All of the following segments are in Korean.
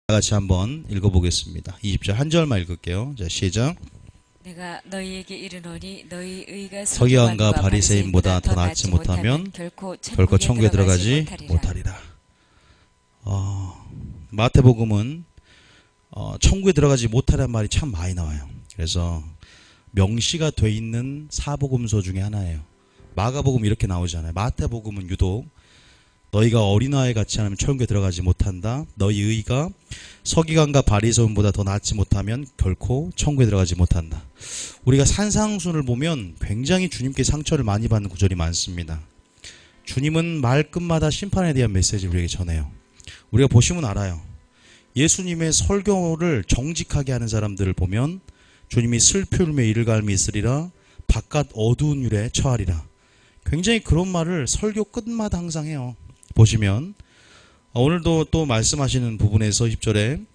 같이 한번 읽어보겠습니다. 20절 한 절만 읽을게요. 자, 시작. 내가 너희에게 이르노니 너희 의가 서기관과 바리새인보다 더 낫지 못하면 결코 천국에 들어가지 못하리라. 마태복음은 천국에 들어가지 못하라는 말이 참 많이 나와요. 그래서 명시가 돼 있는 사복음서 중에 하나예요. 마가복음 이렇게 나오잖아요. 마태복음은 유독 너희가 어린아이 같이 하면 천국에 들어가지 못한다. 너희 의가 서기관과 바리새인보다 더 낫지 못하면 결코 천국에 들어가지 못한다. 우리가 산상순을 보면 굉장히 주님께 상처를 많이 받는 구절이 많습니다. 주님은 말끝마다 심판에 대한 메시지를 우리에게 전해요. 우리가 보시면 알아요. 예수님의 설교를 정직하게 하는 사람들을 보면 주님이 슬피 울며 이를 갈미 있으리라 바깥 어두운 율에 처하리라. 굉장히 그런 말을 설교 끝마다 항상 해요. 보시면 오늘도 또 말씀하시는 부분에서 10절에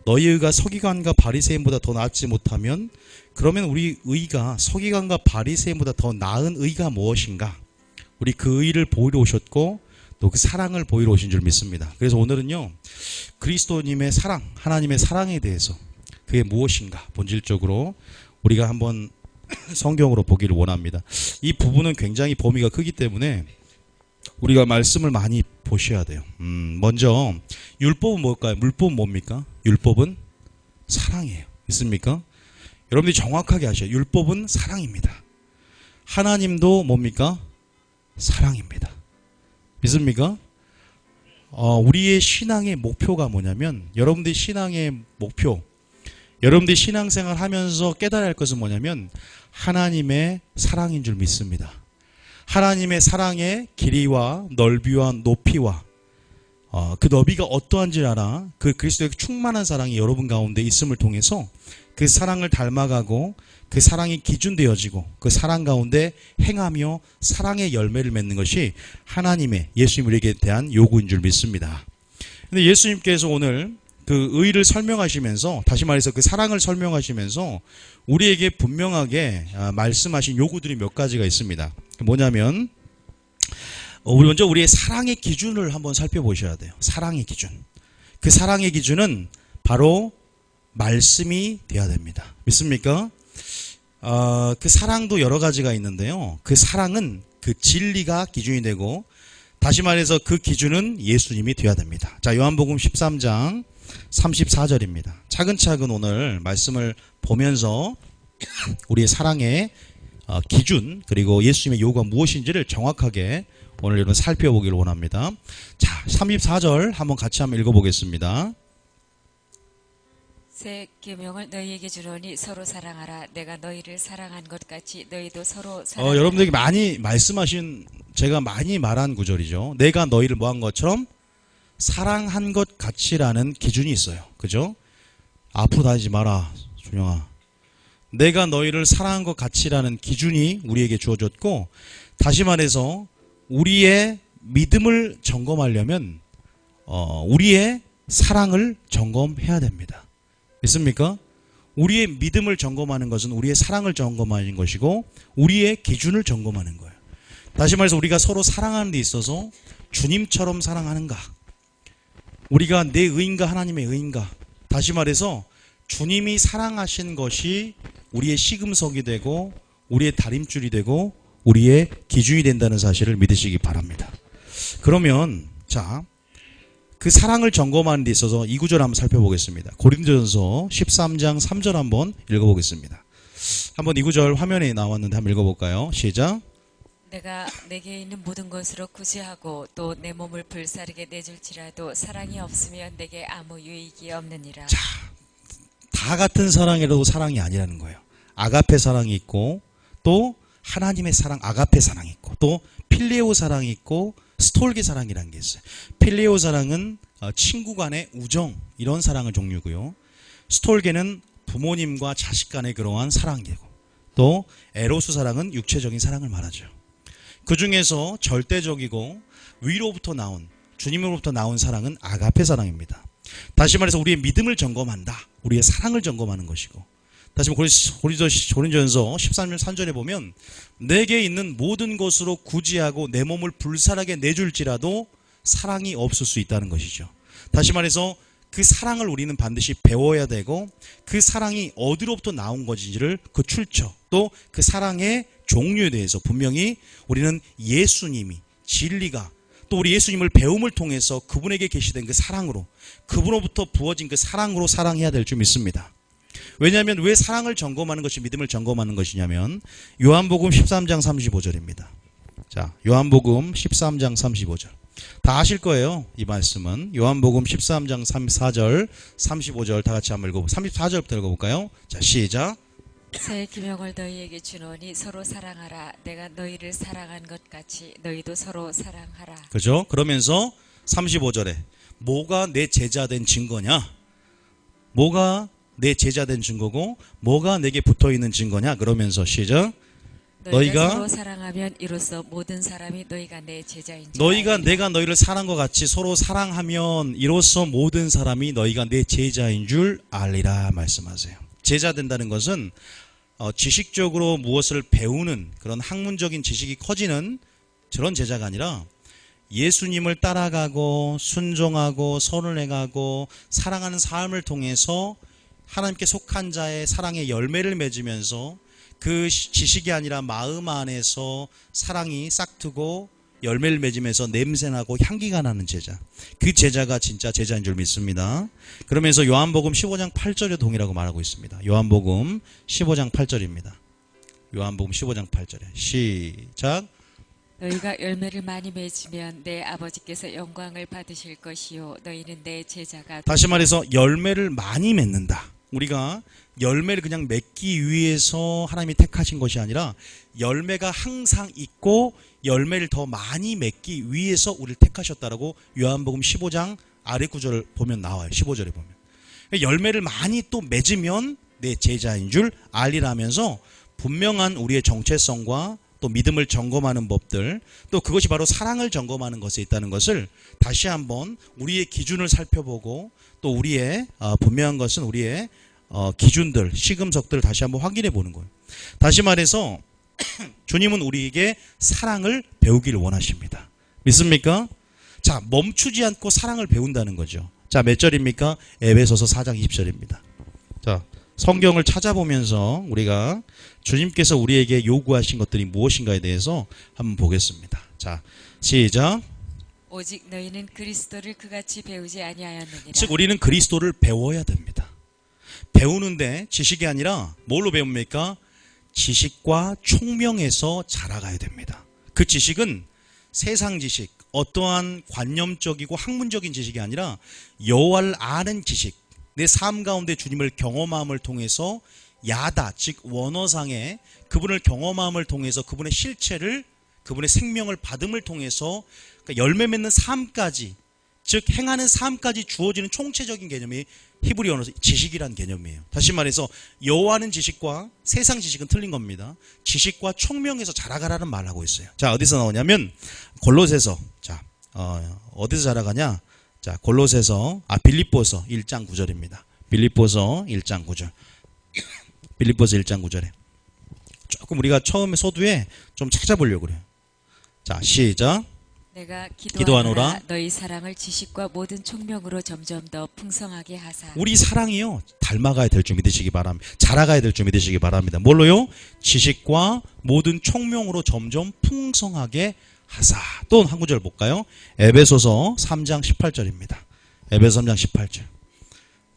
너희 의가 서기관과 바리새인보다 더 낫지 못하면 그러면 우리 의가 서기관과 바리새인보다 더 나은 의가 무엇인가? 우리 그 의를 보이러 오셨고 또 그 사랑을 보이러 오신 줄 믿습니다. 그래서 오늘은요 그리스도님의 사랑, 하나님의 사랑에 대해서 그게 무엇인가 본질적으로 우리가 한번 성경으로 보기를 원합니다. 이 부분은 굉장히 범위가 크기 때문에 우리가 말씀을 많이 보셔야 돼요. 먼저 율법은 뭘까요? 율법은 뭡니까? 율법은 사랑이에요. 있습니까? 여러분들이 정확하게 아셔요. 율법은 사랑입니다. 하나님도 뭡니까? 사랑입니다. 믿습니까? 우리의 신앙의 목표가 뭐냐면 여러분들이 신앙의 목표, 여러분들이 신앙생활 하면서 깨달아야 할 것은 뭐냐면 하나님의 사랑인 줄 믿습니다. 하나님의 사랑의 길이와 넓이와 높이와 그 너비가 어떠한지 알아. 그 그리스도의 충만한 사랑이 여러분 가운데 있음을 통해서 그 사랑을 닮아가고 그 사랑이 기준되어지고 그 사랑 가운데 행하며 사랑의 열매를 맺는 것이 하나님의 예수님 우리에게 대한 요구인 줄 믿습니다. 근데 예수님께서 오늘 그 의를 설명하시면서 다시 말해서 그 사랑을 설명하시면서 우리에게 분명하게 말씀하신 요구들이 몇 가지가 있습니다. 뭐냐면 우리 먼저 우리의 사랑의 기준을 한번 살펴보셔야 돼요. 사랑의 기준. 그 사랑의 기준은 바로 말씀이 돼야 됩니다. 믿습니까? 그 사랑도 여러 가지가 있는데요. 그 사랑은 그 진리가 기준이 되고 다시 말해서 그 기준은 예수님이 돼야 됩니다. 자, 요한복음 13장 34절입니다. 차근차근 오늘 말씀을 보면서 우리의 사랑의 기준 그리고 예수님의 요구가 무엇인지를 정확하게 오늘 여러분 살펴보기를 원합니다. 자, 34절 한번 같이 한번 읽어보겠습니다. 새 계명을 너희에게 주노니 서로 사랑하라. 내가 너희를 사랑한 것 같이 너희도 서로 사랑하라. 여러분들에게 많이 말씀하신 제가 많이 말한 구절이죠. 내가 너희를 뭐한 것처럼 사랑한 것 같이라는 기준이 있어요. 그죠? 앞으로 다니지 마라, 준영아. 내가 너희를 사랑한 것 같이라는 기준이 우리에게 주어졌고 다시 말해서 우리의 믿음을 점검하려면 우리의 사랑을 점검해야 됩니다. 믿습니까? 우리의 믿음을 점검하는 것은 우리의 사랑을 점검하는 것이고 우리의 기준을 점검하는 거예요. 다시 말해서 우리가 서로 사랑하는 데 있어서 주님처럼 사랑하는가? 우리가 내 의인가 하나님의 의인가? 다시 말해서 주님이 사랑하신 것이 우리의 시금석이 되고 우리의 다림줄이 되고 우리의 기준이 된다는 사실을 믿으시기 바랍니다. 그러면 자, 그 사랑을 점검하는 데 있어서 이 구절 한번 살펴보겠습니다. 고린도전서 13장 3절 한번 읽어보겠습니다. 한번 이 구절 화면에 나왔는데 한번 읽어볼까요? 시작. 내가 내게 있는 모든 것으로 구제하고 또 내 몸을 불사르게 내줄지라도 사랑이 없으면 내게 아무 유익이 없느니라. 자, 다 같은 사랑이라도 사랑이 아니라는 거예요. 아가페 사랑이 있고 또 하나님의 사랑 아가페 사랑이 있고 또 필레오 사랑이 있고 스톨게 사랑이라는 게 있어요. 필레오 사랑은 친구 간의 우정 이런 사랑의 종류고요. 스톨게는 부모님과 자식 간의 그러한 사랑이고 또 에로스 사랑은 육체적인 사랑을 말하죠. 그 중에서 절대적이고 위로부터 나온 주님으로부터 나온 사랑은 아가페 사랑입니다. 다시 말해서 우리의 믿음을 점검한다. 우리의 사랑을 점검하는 것이고 다시 고린도전서 13장 3절에 보면 내게 있는 모든 것으로 구제하고 내 몸을 불살하게 내줄지라도 사랑이 없을 수 있다는 것이죠. 다시 말해서 그 사랑을 우리는 반드시 배워야 되고 그 사랑이 어디로부터 나온 것인지를 그 출처 또 그 사랑의 종류에 대해서 분명히 우리는 예수님이 진리가 또 우리 예수님을 배움을 통해서 그분에게 계시된 그 사랑으로 그분으로부터 부어진 그 사랑으로 사랑해야 될 줄 믿습니다. 왜냐하면 왜 사랑을 점검하는 것이 믿음을 점검하는 것이냐면 요한복음 13장 35절입니다. 자, 요한복음 13장 35절. 다 아실 거예요. 이 말씀은 요한복음 13장 34절 35절 다 같이 한번 읽어보고 34절부터 읽어볼까요? 자, 시작. 새 기명을 너희에게 주노니 서로 사랑하라. 내가 너희를 사랑한 것 같이 너희도 서로 사랑하라. 그죠? 그러면서 35절에 뭐가 내 제자 된 증거냐? 뭐가 내 제자 된 증거고 뭐가 내게 붙어있는 증거냐? 그러면서 시작. 너희가 서로 사랑하면 이로써 모든 사람이 너희가 내 제자인 줄 너희가 알리라. 내가 너희를 사랑한 것 같이 서로 사랑하면 이로써 모든 사람이 너희가 내 제자인 줄 알리라 말씀하세요. 제자 된다는 것은 지식적으로 무엇을 배우는 그런 학문적인 지식이 커지는 저런 제자가 아니라 예수님을 따라가고 순종하고 선을 행하고 사랑하는 삶을 통해서 하나님께 속한 자의 사랑의 열매를 맺으면서 그 지식이 아니라 마음 안에서 사랑이 싹트고 열매를 맺으면서 냄새나고 향기가 나는 제자. 그 제자가 진짜 제자인 줄 믿습니다. 그러면서 요한복음 15장 8절에 동의라고 말하고 있습니다. 요한복음 15장 8절입니다. 요한복음 15장 8절에 시작. 너희가 열매를 많이 맺으면 내 아버지께서 영광을 받으실 것이요 너희는 내 제자가 다시 말해서 열매를 많이 맺는다. 우리가 열매를 그냥 맺기 위해서 하나님이 택하신 것이 아니라 열매가 항상 있고 열매를 더 많이 맺기 위해서 우리를 택하셨다라고 요한복음 15장 아래 구절을 보면 나와요. 15절에 보면. 열매를 많이 또 맺으면 내 제자인 줄 알리라면서 분명한 우리의 정체성과 또 믿음을 점검하는 법들 또 그것이 바로 사랑을 점검하는 것에 있다는 것을 다시 한번 우리의 기준을 살펴보고 또 우리의 분명한 것은 우리의 기준들, 시금석들을 다시 한번 확인해 보는 거예요. 다시 말해서 주님은 우리에게 사랑을 배우기를 원하십니다. 믿습니까? 자, 멈추지 않고 사랑을 배운다는 거죠. 자, 몇 절입니까? 에베소서 4장 20절입니다. 자, 성경을 찾아보면서 우리가 주님께서 우리에게 요구하신 것들이 무엇인가에 대해서 한번 보겠습니다. 자, 시작. 오직 너희는 그리스도를 그같이 배우지 아니하였느니라. 즉 우리는 그리스도를 배워야 됩니다. 배우는데 지식이 아니라 뭘로 배웁니까? 지식과 총명에서 자라가야 됩니다. 그 지식은 세상 지식, 어떠한 관념적이고 학문적인 지식이 아니라 여호와를 아는 지식, 내 삶 가운데 주님을 경험함을 통해서 야다, 즉 원어상의 그분을 경험함을 통해서 그분의 실체를, 그분의 생명을 받음을 통해서 그러니까 열매 맺는 삶까지, 즉 행하는 삶까지 주어지는 총체적인 개념이 히브리 언어에서 지식이라는 개념이에요. 다시 말해서 여호와는 지식과 세상 지식은 틀린 겁니다. 지식과 총명에서 자라가라는 말을 하고 있어요. 자, 어디서 나오냐면 골로새서. 자, 어디서 자라가냐? 자, 빌립보서 1장 9절입니다. 빌립보서 1장 9절. 빌립보서 1장 9절에 조금 우리가 처음에 소두에 좀 찾아보려고 그래요. 자, 시작. 내가 기도하노라. 너희 사랑을 지식과 모든 총명으로 점점 더 풍성하게 하사. 우리 사랑이요, 닮아가야 될 줄 믿으시기 바랍니다. 자라가야 될 줄 믿으시기 바랍니다. 뭘로요? 지식과 모든 총명으로 점점 풍성하게 하사. 또 한 구절 볼까요? 에베소서 3장 18절입니다. 에베소 3장 18절.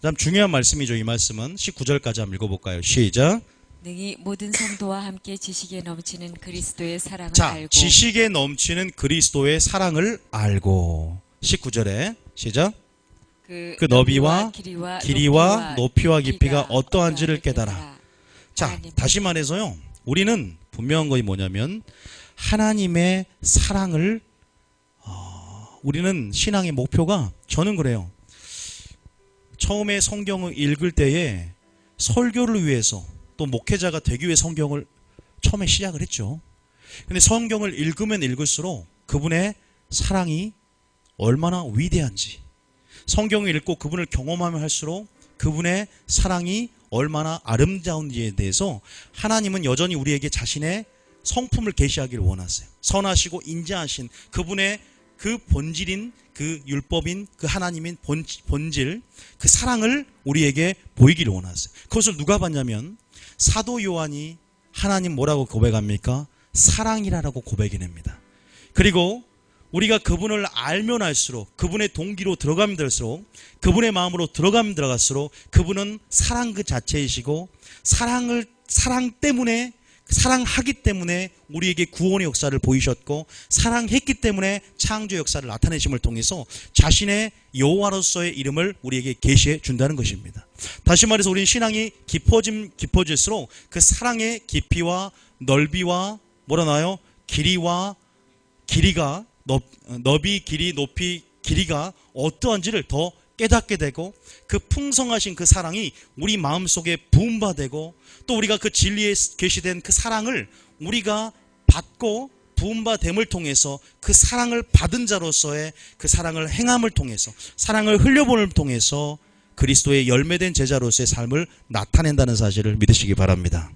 참 중요한 말씀이죠. 이 말씀은 19절까지 한번 읽어볼까요? 시작. 능히 모든 성도와 함께 지식에 넘치는 그리스도의 사랑을 자, 알고. 지식에 넘치는 그리스도의 사랑을 알고. 19절에 시작. 그 너비와 길이와 높이와 깊이가 어떠한지를 깨달아. 깨달아. 자, 다시 말해서요, 우리는 분명한 것이 뭐냐면 하나님의 사랑을 우리는 신앙의 목표가, 저는 그래요. 처음에 성경을 읽을 때에 설교를 위해서 또 목회자가 되기 위해 성경을 처음에 시작을 했죠. 근데 성경을 읽으면 읽을수록 그분의 사랑이 얼마나 위대한지, 성경을 읽고 그분을 경험하면 할수록 그분의 사랑이 얼마나 아름다운지에 대해서 하나님은 여전히 우리에게 자신의 성품을 계시하기를 원하세요. 선하시고 인자하신 그분의 그 본질인 그 율법인 그 하나님인 본질 그 사랑을 우리에게 보이기를 원하세요. 그것을 누가 봤냐면 사도 요한이 하나님 뭐라고 고백합니까? 사랑이라고 고백해냅니다. 그리고 우리가 그분을 알면 알수록 그분의 동기로 들어가면 될수록 그분의 마음으로 들어가면 들어갈수록 그분은 사랑 그 자체이시고 사랑하기 때문에 우리에게 구원의 역사를 보이셨고 사랑했기 때문에 창조 역사를 나타내심을 통해서 자신의 여호와로서의 이름을 우리에게 계시해 준다는 것입니다. 다시 말해서 우리는 신앙이 깊어질수록 그 사랑의 깊이와 넓이와 뭐라나요? 길이가 너비, 길이, 높이, 길이가 어떠한지를 더 깨닫게 되고 그 풍성하신 그 사랑이 우리 마음속에 부음받되고 또 우리가 그 진리에 계시된 그 사랑을 우리가 받고 부음받됨을 통해서 그 사랑을 받은 자로서의 그 사랑을 행함을 통해서 사랑을 흘려보냄을 통해서 그리스도의 열매된 제자로서의 삶을 나타낸다는 사실을 믿으시기 바랍니다.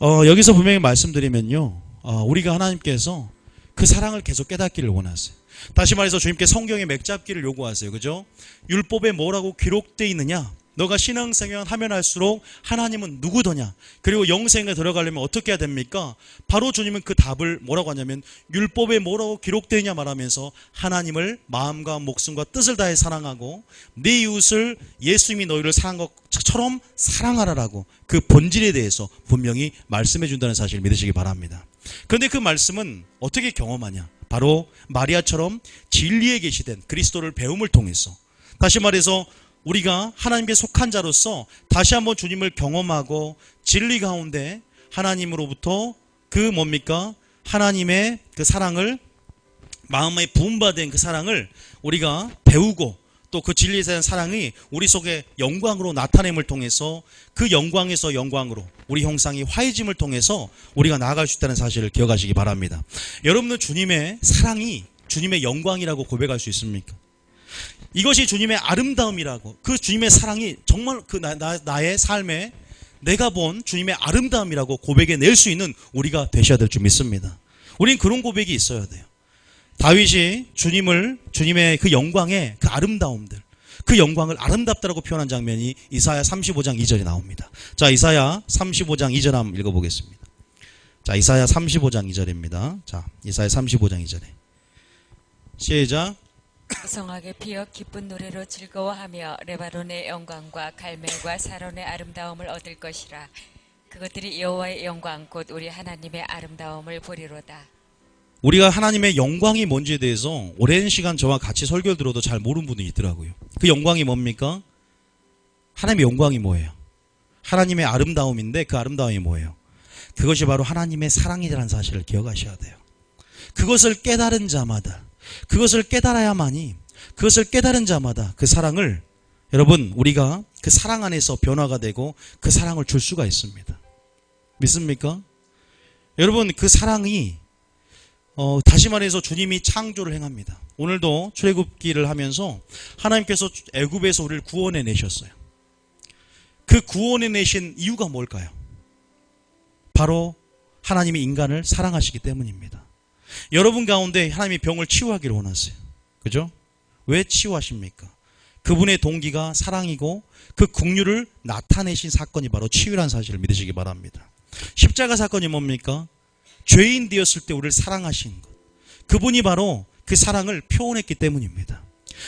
여기서 분명히 말씀드리면요, 우리가 하나님께서 그 사랑을 계속 깨닫기를 원하세요. 다시 말해서 주님께 성경의 맥잡기를 요구하세요. 그죠? 율법에 뭐라고 기록되어 있느냐? 너가 신앙생활 하면 할수록 하나님은 누구더냐? 그리고 영생에 들어가려면 어떻게 해야 됩니까? 바로 주님은 그 답을 뭐라고 하냐면 율법에 뭐라고 기록되어 있냐 말하면서 하나님을 마음과 목숨과 뜻을 다해 사랑하고 네 이웃을 예수님이 너희를 사랑한 것처럼 사랑하라라고 그 본질에 대해서 분명히 말씀해 준다는 사실을 믿으시기 바랍니다. 그런데 그 말씀은 어떻게 경험하냐? 바로 마리아처럼 진리에 계시된 그리스도를 배움을 통해서 다시 말해서 우리가 하나님께 속한 자로서 다시 한번 주님을 경험하고 진리 가운데 하나님으로부터 그 뭡니까? 하나님의 그 사랑을 마음에 부음받은 그 사랑을 우리가 배우고 또 그 진리에 대한 사랑이 우리 속에 영광으로 나타냄을 통해서 그 영광에서 영광으로 우리 형상이 화해짐을 통해서 우리가 나아갈 수 있다는 사실을 기억하시기 바랍니다. 여러분은 주님의 사랑이 주님의 영광이라고 고백할 수 있습니까? 이것이 주님의 아름다움이라고 그 주님의 사랑이 정말 그 나의 삶에 내가 본 주님의 아름다움이라고 고백해낼 수 있는 우리가 되셔야 될 줄 믿습니다. 우린 그런 고백이 있어야 돼요. 다윗이 주님의 그 영광의 그 아름다움들 그 영광을 아름답다라고 표현한 장면이 이사야 35장 2절에 나옵니다. 자, 이사야 35장 2절 한번 읽어보겠습니다. 자, 이사야 35장 2절입니다. 자, 이사야 35장 2절에 시작. 성하게 피어 기쁜 노래로 즐거워하며 레바논의 영광과 갈멜과 사론의 아름다움을 얻을 것이라. 그것들이 여호와의 영광 곧 우리 하나님의 아름다움을 보리로다. 우리가 하나님의 영광이 뭔지에 대해서 오랜 시간 저와 같이 설교를 들어도 잘 모르는 분이 있더라고요. 그 영광이 뭡니까? 하나님의 영광이 뭐예요? 하나님의 아름다움인데 그 아름다움이 뭐예요? 그것이 바로 하나님의 사랑이라는 사실을 기억하셔야 돼요. 그것을 깨달은 자마다 그것을 깨달아야만이 그것을 깨달은 자마다 그 사랑을 여러분 우리가 그 사랑 안에서 변화가 되고 그 사랑을 줄 수가 있습니다. 믿습니까? 여러분 그 사랑이 다시 말해서 주님이 창조를 행합니다. 오늘도 출애굽기를 하면서 하나님께서 애굽에서 우리를 구원해 내셨어요. 그 구원해 내신 이유가 뭘까요? 바로 하나님이 인간을 사랑하시기 때문입니다. 여러분 가운데 하나님이 병을 치유하기를 원하세요. 그죠? 왜 치유하십니까? 그분의 동기가 사랑이고 그 긍휼을 나타내신 사건이 바로 치유라는 사실을 믿으시기 바랍니다. 십자가 사건이 뭡니까? 죄인 되었을 때 우리를 사랑하신 것. 그분이 바로 그 사랑을 표현했기 때문입니다.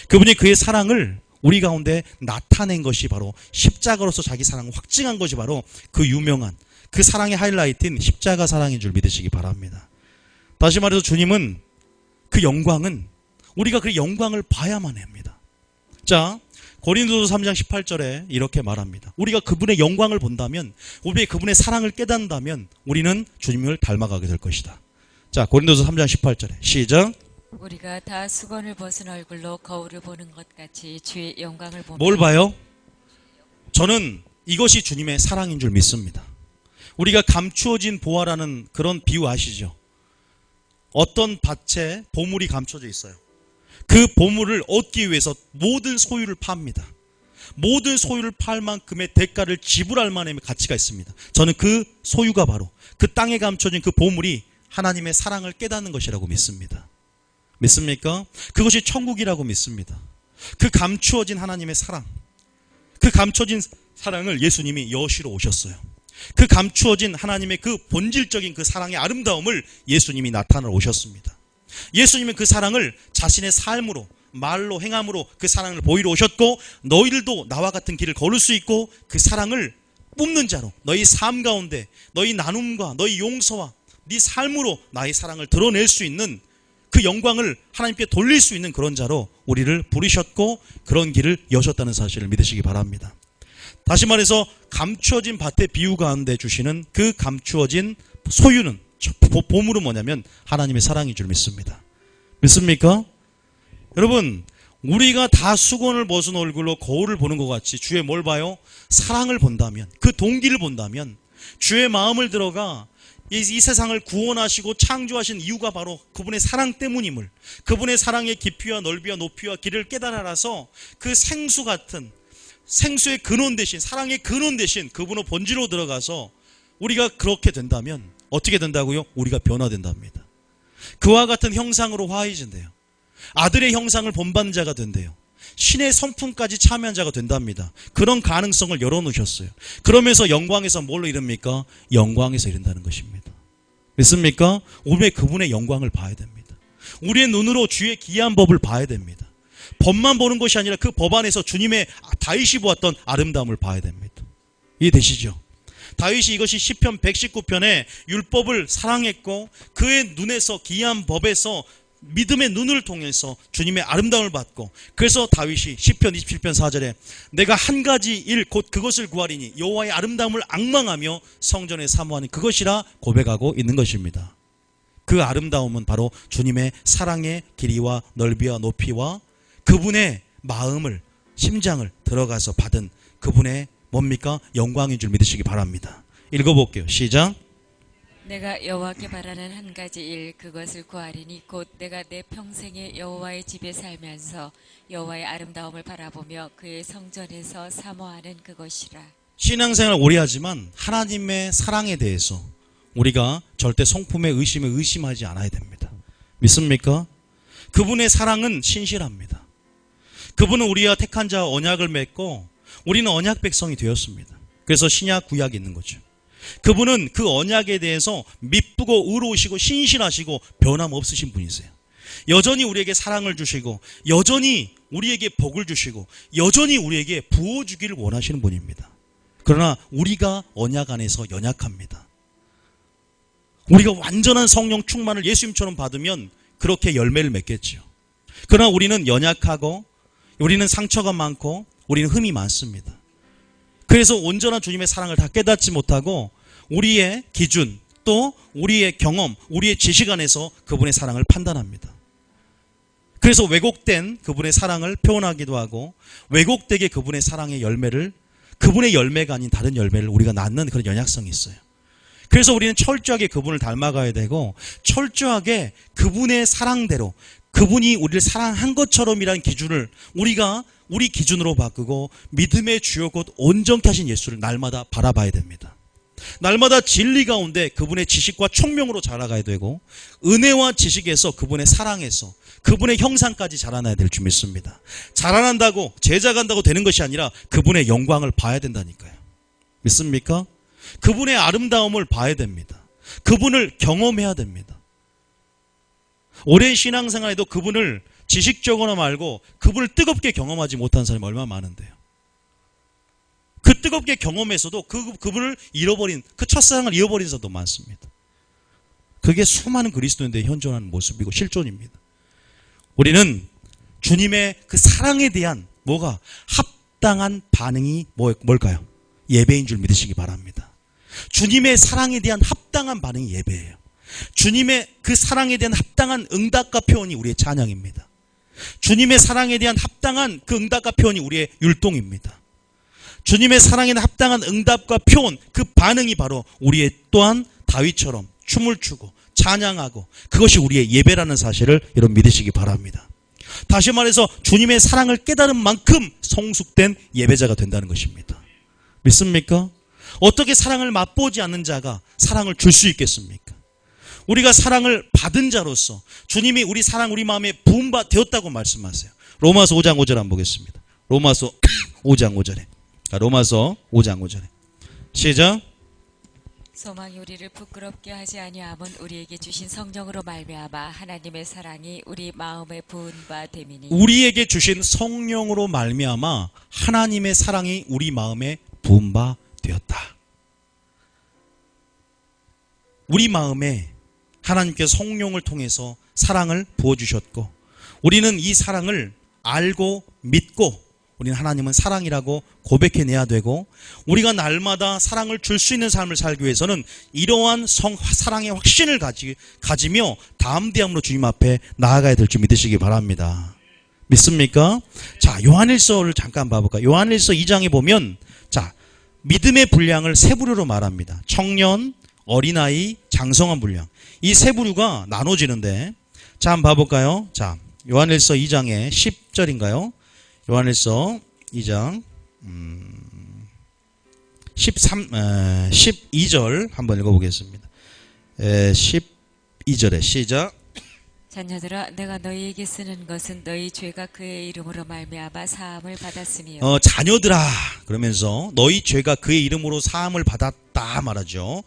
그분이 그의 사랑을 우리 가운데 나타낸 것이 바로 십자가로서 자기 사랑을 확증한 것이 바로 그 유명한 그 사랑의 하이라이트인 십자가 사랑인 줄 믿으시기 바랍니다. 다시 말해서 주님은 그 영광은 우리가 그 영광을 봐야만 합니다. 자, 고린도서 3장 18절에 이렇게 말합니다. 우리가 그분의 영광을 본다면 우리의 그분의 사랑을 깨닫는다면 우리는 주님을 닮아가게 될 것이다. 자, 고린도서 3장 18절에 시작. 우리가 다 수건을 벗은 얼굴로 거울을 보는 것 같이 주의 영광을 보며 뭘 봐요? 저는 이것이 주님의 사랑인 줄 믿습니다. 우리가 감추어진 보화라는 그런 비유 아시죠? 어떤 밭에 보물이 감춰져 있어요. 그 보물을 얻기 위해서 모든 소유를 팝니다. 모든 소유를 팔 만큼의 대가를 지불할 만큼의 가치가 있습니다. 저는 그 소유가 바로 그 땅에 감춰진 그 보물이 하나님의 사랑을 깨닫는 것이라고 믿습니다. 믿습니까? 그것이 천국이라고 믿습니다. 그 감추어진 하나님의 사랑, 그 감춰진 사랑을 예수님이 여시러 오셨어요. 그 감추어진 하나님의 그 본질적인 그 사랑의 아름다움을 예수님이 나타내 오셨습니다. 예수님은 그 사랑을 자신의 삶으로, 말로, 행함으로 그 사랑을 보이러 오셨고, 너희들도 나와 같은 길을 걸을 수 있고 그 사랑을 뿜는 자로, 너희 삶 가운데 너희 나눔과 너희 용서와 네 삶으로 나의 사랑을 드러낼 수 있는 그 영광을 하나님께 돌릴 수 있는 그런 자로 우리를 부르셨고 그런 길을 여셨다는 사실을 믿으시기 바랍니다. 다시 말해서 감추어진 밭의 비유 가운데 주시는 그 감추어진 소유는, 보물은 뭐냐면 하나님의 사랑인 줄 믿습니다. 믿습니까? 여러분, 우리가 다 수건을 벗은 얼굴로 거울을 보는 것 같이 주의 뭘 봐요? 사랑을 본다면, 그 동기를 본다면, 주의 마음을 들어가 이 세상을 구원하시고 창조하신 이유가 바로 그분의 사랑 때문임을, 그분의 사랑의 깊이와 넓이와 높이와 길을 깨달아 알아서 그 생수 같은, 생수의 근원 대신, 사랑의 근원 대신 그분의 본질로 들어가서 우리가 그렇게 된다면 어떻게 된다고요? 우리가 변화된답니다. 그와 같은 형상으로 화해진대요. 아들의 형상을 본받는 자가 된대요. 신의 성품까지 참여한 자가 된답니다. 그런 가능성을 열어놓으셨어요. 그러면서 영광에서 뭘로 이릅니까? 영광에서 이른다는 것입니다. 믿습니까? 우리의 그분의 영광을 봐야 됩니다. 우리의 눈으로 주의 기이한 법을 봐야 됩니다. 법만 보는 것이 아니라 그 법 안에서 주님의, 다윗이 보았던 아름다움을 봐야 됩니다. 이해되시죠? 다윗이 이것이 시편 119편에 율법을 사랑했고 그의 눈에서, 기이한 법에서 믿음의 눈을 통해서 주님의 아름다움을 받고, 그래서 다윗이 시편 27편 4절에 내가 한 가지 일 곧 그것을 구하리니 여호와의 아름다움을 앙망하며 성전에 사모하는 그것이라 고백하고 있는 것입니다. 그 아름다움은 바로 주님의 사랑의 길이와 넓이와 높이와 그분의 마음을, 심장을 들어가서 받은 그분의 뭡니까? 영광인 줄 믿으시기 바랍니다. 읽어볼게요. 시작. 내가 여호와께 바라는 한 가지 일, 그것을 구하리니 곧 내가 내 평생에 여호와의 집에 살면서 여호와의 아름다움을 바라보며 그의 성전에서 사모하는 그것이라. 신앙생활 오래 하지만 하나님의 사랑에 대해서 우리가 절대 성품의 의심에 의심하지 않아야 됩니다. 믿습니까? 그분의 사랑은 신실합니다. 그분은 우리와 택한 자와 언약을 맺고 우리는 언약 백성이 되었습니다. 그래서 신약 구약이 있는 거죠. 그분은 그 언약에 대해서 미쁘고 의로우시고 신실하시고 변함없으신 분이세요. 여전히 우리에게 사랑을 주시고 여전히 우리에게 복을 주시고 여전히 우리에게 부어주기를 원하시는 분입니다. 그러나 우리가 언약 안에서 연약합니다. 우리가 완전한 성령 충만을 예수님처럼 받으면 그렇게 열매를 맺겠죠. 그러나 우리는 연약하고 우리는 상처가 많고 우리는 흠이 많습니다. 그래서 온전한 주님의 사랑을 다 깨닫지 못하고 우리의 기준, 또 우리의 경험, 우리의 지식 안에서 그분의 사랑을 판단합니다. 그래서 왜곡된 그분의 사랑을 표현하기도 하고 왜곡되게 그분의 사랑의 열매를, 그분의 열매가 아닌 다른 열매를 우리가 낳는 그런 연약성이 있어요. 그래서 우리는 철저하게 그분을 닮아가야 되고 철저하게 그분의 사랑대로, 그분이 우리를 사랑한 것처럼이라는 기준을 우리가 우리 기준으로 바꾸고 믿음의 주요 곧 온전케 하신 예수를 날마다 바라봐야 됩니다. 날마다 진리 가운데 그분의 지식과 총명으로 자라가야 되고 은혜와 지식에서 그분의 사랑에서 그분의 형상까지 자라나야 될 줄 믿습니다. 자라난다고 제자간다고 되는 것이 아니라 그분의 영광을 봐야 된다니까요. 믿습니까? 그분의 아름다움을 봐야 됩니다. 그분을 경험해야 됩니다. 오랜 신앙생활에도 그분을 지식적으로 말고 그분을 뜨겁게 경험하지 못한 사람이 얼마나 많은데요. 그 뜨겁게 경험해서도 그분을 잃어버린, 그 첫사랑을 잃어버린 사람도 많습니다. 그게 수많은 그리스도인들의 현존하는 모습이고 실존입니다. 우리는 주님의 그 사랑에 대한 뭐가 합당한 반응이 뭘까요? 예배인 줄 믿으시기 바랍니다. 주님의 사랑에 대한 합당한 반응이 예배예요. 주님의 그 사랑에 대한 합당한 응답과 표현이 우리의 찬양입니다. 주님의 사랑에 대한 합당한 그 응답과 표현이 우리의 율동입니다. 주님의 사랑에 대한 합당한 응답과 표현, 그 반응이 바로 우리의 또한 다윗처럼 춤을 추고 찬양하고 그것이 우리의 예배라는 사실을 여러분 믿으시기 바랍니다. 다시 말해서 주님의 사랑을 깨달은 만큼 성숙된 예배자가 된다는 것입니다. 믿습니까? 어떻게 사랑을 맛보지 않는 자가 사랑을 줄 수 있겠습니까? 우리가 사랑을 받은 자로서 주님이 우리 사랑 우리 마음에 부음바 되었다고 말씀하세요. 로마서 5장 5절 한번 보겠습니다. 로마서 5장 5절에. 로마서 5장 5절에. 시작. 소망이 우리를 부끄럽게 하지 아니함은 우리에게 주신 성령으로 말미암아 하나님의 사랑이 우리 마음에 부은 바 됨이니. 우리에게 주신 성령으로 말미암아 하나님의 사랑이 우리 마음에 부은 바 되었다. 우리 마음에 하나님께서 성령을 통해서 사랑을 부어주셨고 우리는 이 사랑을 알고 믿고 우리는 하나님은 사랑이라고 고백해내야 되고 우리가 날마다 사랑을 줄 수 있는 삶을 살기 위해서는 이러한 사랑의 확신을 가지며 담대함으로 주님 앞에 나아가야 될 줄 믿으시기 바랍니다. 믿습니까? 자, 요한일서를 잠깐 봐볼까요? 요한일서 2장에 보면 자, 믿음의 분량을 세 부류로 말합니다. 청년, 어린아이, 장성한 분량. 이 세 부류가 나눠지는데 자, 한번 봐볼까요? 자, 요한일서 2장의 10절인가요? 요한일서 2장 12절 한번 읽어보겠습니다. 12절에 시작. 자녀들아 내가 너희에게 쓰는 것은 너희 죄가 그의 이름으로 말미암아 사함을 받았으며. 자녀들아 그러면서 너희 죄가 그의 이름으로 사함을 받았다 말하죠.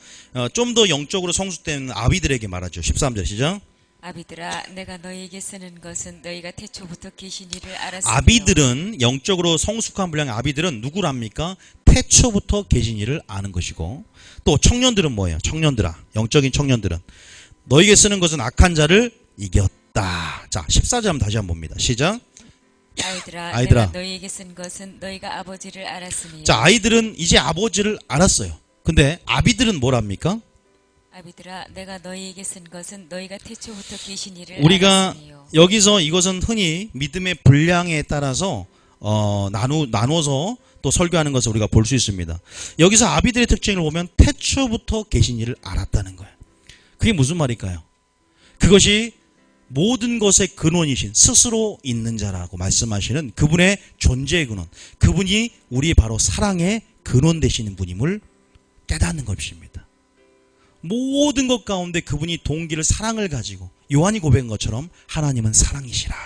좀 더 영적으로 성숙된 아비들에게 말하죠. 13절 시작. 아비들아 내가 너희에게 쓰는 것은 너희가 태초부터 계신 이를 알았으며. 아비들은 영적으로 성숙한 분량의 아비들은 누구랍니까? 태초부터 계신 이를 아는 것이고 또 청년들은 뭐예요? 청년들아 영적인 청년들은 너희에게 쓰는 것은 악한 자를 이겼다. 자 14절 한번 다시 한번 봅니다. 시작. 아이들아 내가 아이들아. 너희에게 쓴 것은 너희가 아버지를 알았으며. 자 아이들은 이제 아버지를 알았어요. 근데 아비들은 뭐랍니까? 아비들아 내가 너희에게 쓴 것은 너희가 태초부터 계신 이를 우리가 알았으며. 여기서 이것은 흔히 믿음의 분량에 따라서 나눠서 또 설교하는 것을 우리가 볼 수 있습니다. 여기서 아비들의 특징을 보면 태초부터 계신 이를 알았다는 거예요. 그게 무슨 말일까요? 그것이 모든 것의 근원이신 스스로 있는 자라고 말씀하시는 그분의 존재의 근원, 그분이 우리 바로 사랑의 근원 되시는 분임을 깨닫는 것입니다. 모든 것 가운데 그분이 동기를 사랑을 가지고 요한이 고백한 것처럼 하나님은 사랑이시라.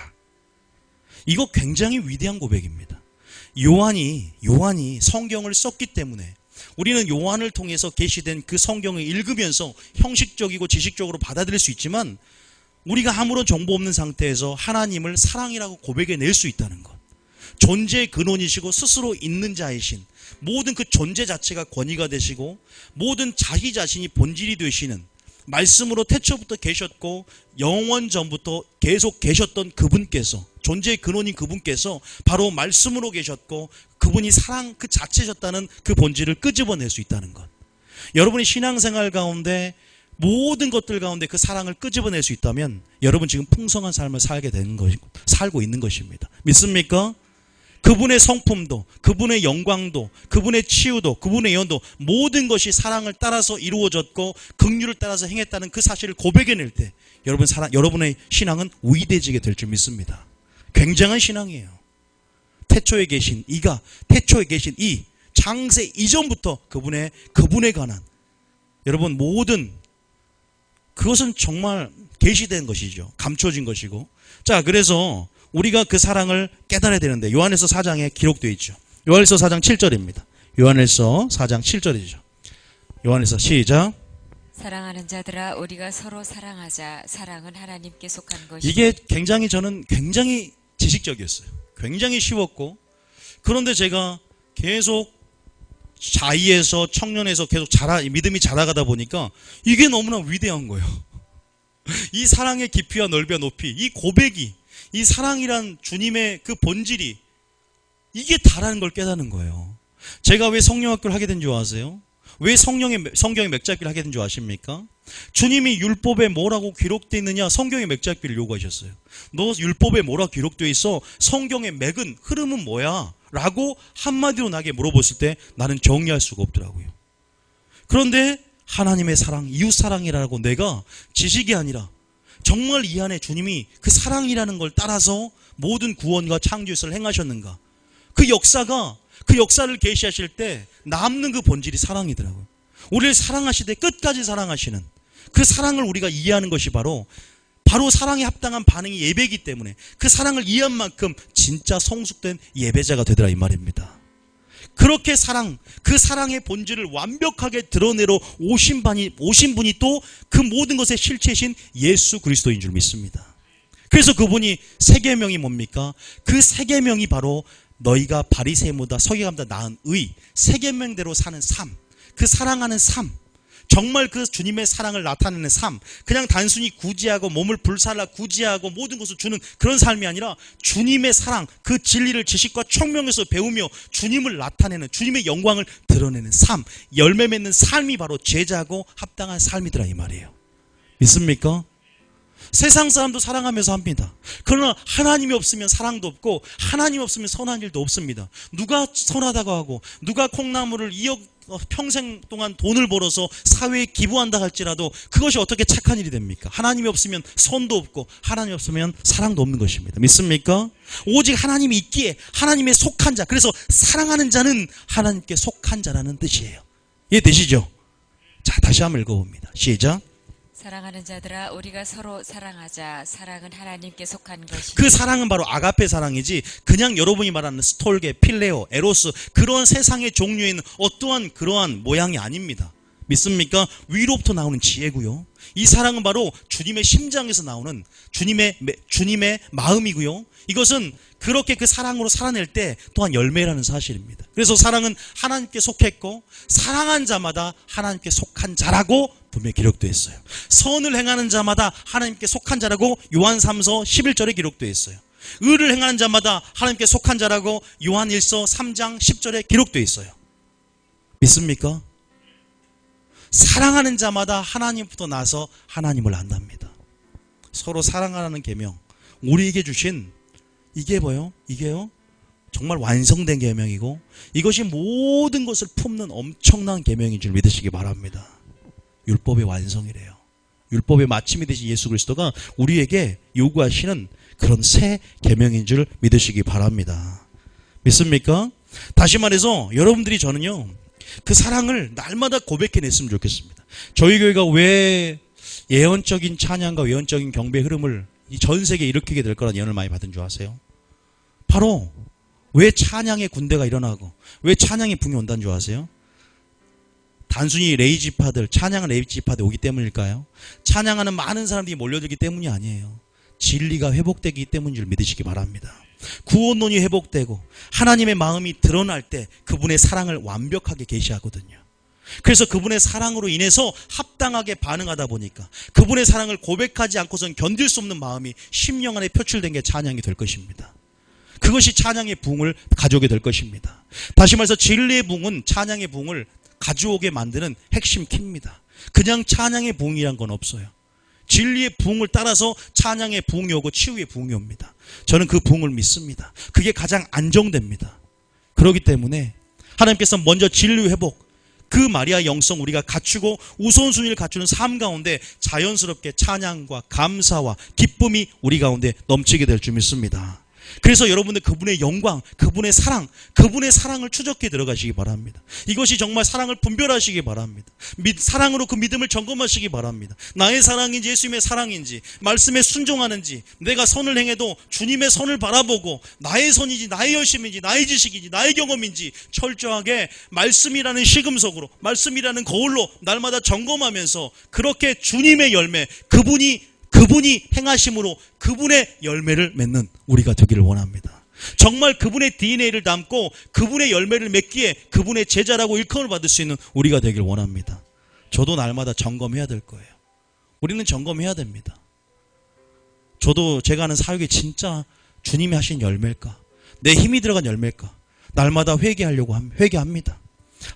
이거 굉장히 위대한 고백입니다. 요한이 성경을 썼기 때문에 우리는 요한을 통해서 계시된 그 성경을 읽으면서 형식적이고 지식적으로 받아들일 수 있지만 우리가 아무런 정보 없는 상태에서 하나님을 사랑이라고 고백해낼 수 있다는 것, 존재의 근원이시고 스스로 있는 자이신 모든 그 존재 자체가 권위가 되시고 모든 자기 자신이 본질이 되시는 말씀으로 태초부터 계셨고 영원 전부터 계속 계셨던 그분께서 존재의 근원인 그분께서 바로 말씀으로 계셨고 그분이 사랑 그 자체셨다는 그 본질을 끄집어낼 수 있다는 것. 여러분이 신앙생활 가운데 모든 것들 가운데 그 사랑을 끄집어낼 수 있다면 여러분 지금 풍성한 삶을 살고 있는 것입니다. 믿습니까? 그분의 성품도, 그분의 영광도, 그분의 치유도, 그분의 예언도 모든 것이 사랑을 따라서 이루어졌고 긍휼을 따라서 행했다는 그 사실을 고백해낼 때 여러분의 신앙은 위대해지게 될 줄 믿습니다. 굉장한 신앙이에요. 태초에 계신 이가, 태초에 계신 이, 창세 이전부터 그분에 관한 여러분 모든 그것은 정말 계시된 것이죠. 감춰진 것이고. 자, 그래서 우리가 그 사랑을 깨달아야 되는데 요한일서 4장에 기록되어 있죠. 요한일서 4장 7절입니다. 요한일서 4장 7절이죠. 요한일서 시작. 사랑하는 자들아 우리가 서로 사랑하자. 사랑은 하나님께 속한 것이다. 이게 저는 굉장히 지식적이었어요. 굉장히 쉬웠고 그런데 제가 계속 자의에서 청년에서 계속 믿음이 자라가다 보니까 이게 너무나 위대한 거예요. 이 사랑의 깊이와 넓이와 높이, 이 고백이, 이 사랑이란 주님의 그 본질이 이게 다라는 걸 깨닫는 거예요. 제가 왜 성령학교를 하게 된 줄 아세요? 왜 성경의 맥잡기를 하게 된 줄 아십니까? 주님이 율법에 뭐라고 기록되어 있느냐 성경의 맥잡기를 요구하셨어요. 너 율법에 뭐라고 기록되어 있어? 성경의 맥은 흐름은 뭐야? 라고 한마디로 나에게 물어봤을 때 나는 정리할 수가 없더라고요. 그런데 하나님의 사랑, 이웃 사랑이라고 내가 지식이 아니라 정말 이 안에 주님이 그 사랑이라는 걸 따라서 모든 구원과 창조를 행하셨는가? 그 역사를 계시하실 때 남는 그 본질이 사랑이더라고요. 우리를 사랑하실 때 끝까지 사랑하시는 그 사랑을 우리가 이해하는 것이 바로 사랑에 합당한 반응이 예배이기 때문에 그 사랑을 이해한 만큼 진짜 성숙된 예배자가 되더라 이 말입니다. 그렇게 그 사랑의 본질을 완벽하게 드러내러 오신 분이 또 그 모든 것의 실체이신 예수 그리스도인 줄 믿습니다. 그래서 그분이 세 계명이 뭡니까? 그 세 계명이 바로 너희가 바리새인보다 서기관보다 나은 의, 세 계명대로 사는 삶, 그 사랑하는 삶, 정말 그 주님의 사랑을 나타내는 삶, 그냥 단순히 구제하고 몸을 불살라 구제하고 모든 것을 주는 그런 삶이 아니라 주님의 사랑, 그 진리를 지식과 총명에서 배우며 주님을 나타내는, 주님의 영광을 드러내는 삶, 열매 맺는 삶이 바로 제자고 합당한 삶이더라 이 말이에요. 믿습니까? 세상 사람도 사랑하면서 합니다. 그러나 하나님이 없으면 사랑도 없고 하나님 없으면 선한 일도 없습니다. 누가 선하다고 하고 누가 콩나물을 2억 평생 동안 돈을 벌어서 사회에 기부한다 할지라도 그것이 어떻게 착한 일이 됩니까? 하나님이 없으면 선도 없고 하나님이 없으면 사랑도 없는 것입니다. 믿습니까? 오직 하나님이 있기에 하나님의 속한 자, 그래서 사랑하는 자는 하나님께 속한 자라는 뜻이에요. 이해되시죠? 자, 다시 한번 읽어봅니다. 시작. 사랑하는 자들아 우리가 서로 사랑하자. 사랑은 하나님께 속한 것이니 그 사랑은 바로 아가페 사랑이지 그냥 여러분이 말하는 스톨게, 필레오, 에로스 그런 세상의 종류에 있는 어떠한 그러한 모양이 아닙니다. 믿습니까? 위로부터 나오는 지혜고요. 이 사랑은 바로 주님의 심장에서 나오는 주님의 마음이고요. 이것은 그렇게 그 사랑으로 살아낼 때 또한 열매라는 사실입니다. 그래서 사랑은 하나님께 속했고 사랑한 자마다 하나님께 속한 자라고 분명히 기록되어 있어요. 선을 행하는 자마다 하나님께 속한 자라고 요한 3서 11절에 기록되어 있어요. 의를 행하는 자마다 하나님께 속한 자라고 요한 1서 3장 10절에 기록되어 있어요. 믿습니까? 사랑하는 자마다 하나님부터 나서 하나님을 안답니다. 서로 사랑하라는 계명, 우리에게 주신 이게 뭐요? 이게요? 정말 완성된 계명이고 이것이 모든 것을 품는 엄청난 계명인 줄 믿으시기 바랍니다. 율법의 완성이래요. 율법의 마침이 되신 예수 그리스도가 우리에게 요구하시는 그런 새 계명인 줄 믿으시기 바랍니다. 믿습니까? 다시 말해서 여러분들이 저는요 그 사랑을 날마다 고백해냈으면 좋겠습니다. 저희 교회가 왜 예언적인 찬양과 예언적인 경배 흐름을 전 세계에 일으키게 될 거라는 예언을 많이 받은 줄 아세요? 바로 왜 찬양의 군대가 일어나고 왜 찬양의 붕이 온다는 줄 아세요? 단순히 레이지파들, 찬양한 레이지파들 오기 때문일까요? 찬양하는 많은 사람들이 몰려들기 때문이 아니에요. 진리가 회복되기 때문인 줄 믿으시기 바랍니다. 구원론이 회복되고 하나님의 마음이 드러날 때 그분의 사랑을 완벽하게 계시하거든요. 그래서 그분의 사랑으로 인해서 합당하게 반응하다 보니까 그분의 사랑을 고백하지 않고선 견딜 수 없는 마음이 심령 안에 표출된 게 찬양이 될 것입니다. 그것이 찬양의 부흥을 가져오게 될 것입니다. 다시 말해서 진리의 부흥은 찬양의 부흥을 가져오게 만드는 핵심 키입니다. 그냥 찬양의 부흥이란 건 없어요. 진리의 부흥을 따라서 찬양의 부흥이 오고 치유의 부흥이 옵니다. 저는 그 부흥을 믿습니다. 그게 가장 안정됩니다. 그렇기 때문에 하나님께서 먼저 진리 회복, 그 마리아 영성 우리가 갖추고 우선순위를 갖추는 삶 가운데 자연스럽게 찬양과 감사와 기쁨이 우리 가운데 넘치게 될 줄 믿습니다. 그래서 여러분들 그분의 영광, 그분의 사랑을 추적해 들어가시기 바랍니다. 이것이 정말 사랑을 분별하시기 바랍니다. 사랑으로 그 믿음을 점검하시기 바랍니다. 나의 사랑인지 예수님의 사랑인지, 말씀에 순종하는지, 내가 선을 행해도 주님의 선을 바라보고 나의 선인지 나의 열심인지 나의 지식인지 나의 경험인지 철저하게 말씀이라는 시금석으로, 말씀이라는 거울로 날마다 점검하면서 그렇게 주님의 열매, 그분이 행하심으로 그분의 열매를 맺는 우리가 되기를 원합니다. 정말 그분의 DNA를 담고 그분의 열매를 맺기에 그분의 제자라고 일컬음을 받을 수 있는 우리가 되기를 원합니다. 저도 날마다 점검해야 될 거예요. 우리는 점검해야 됩니다. 저도 제가 하는 사역이 진짜 주님이 하신 열매일까? 내 힘이 들어간 열매일까? 날마다 회개합니다.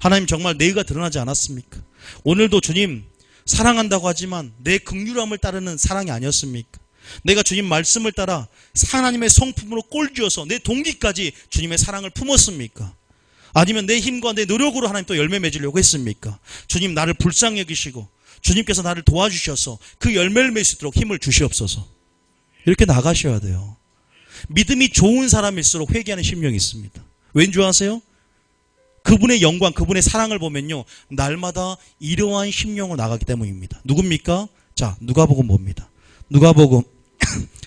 하나님 정말 내 의가 드러나지 않았습니까? 오늘도 주님 사랑한다고 하지만 내 긍휼함을 따르는 사랑이 아니었습니까? 내가 주님 말씀을 따라 하나님의 성품으로 꼴쥐어서 내 동기까지 주님의 사랑을 품었습니까? 아니면 내 힘과 내 노력으로 하나님 또 열매 맺으려고 했습니까? 주님 나를 불쌍히 여기시고 주님께서 나를 도와주셔서 그 열매를 맺을 수 있도록 힘을 주시옵소서. 이렇게 나가셔야 돼요. 믿음이 좋은 사람일수록 회개하는 심령이 있습니다. 왠 줄 아세요? 그분의 영광, 그분의 사랑을 보면요, 날마다 이러한 심령으로 나가기 때문입니다. 누굽니까? 자, 누가복음 봅니다. 누가복음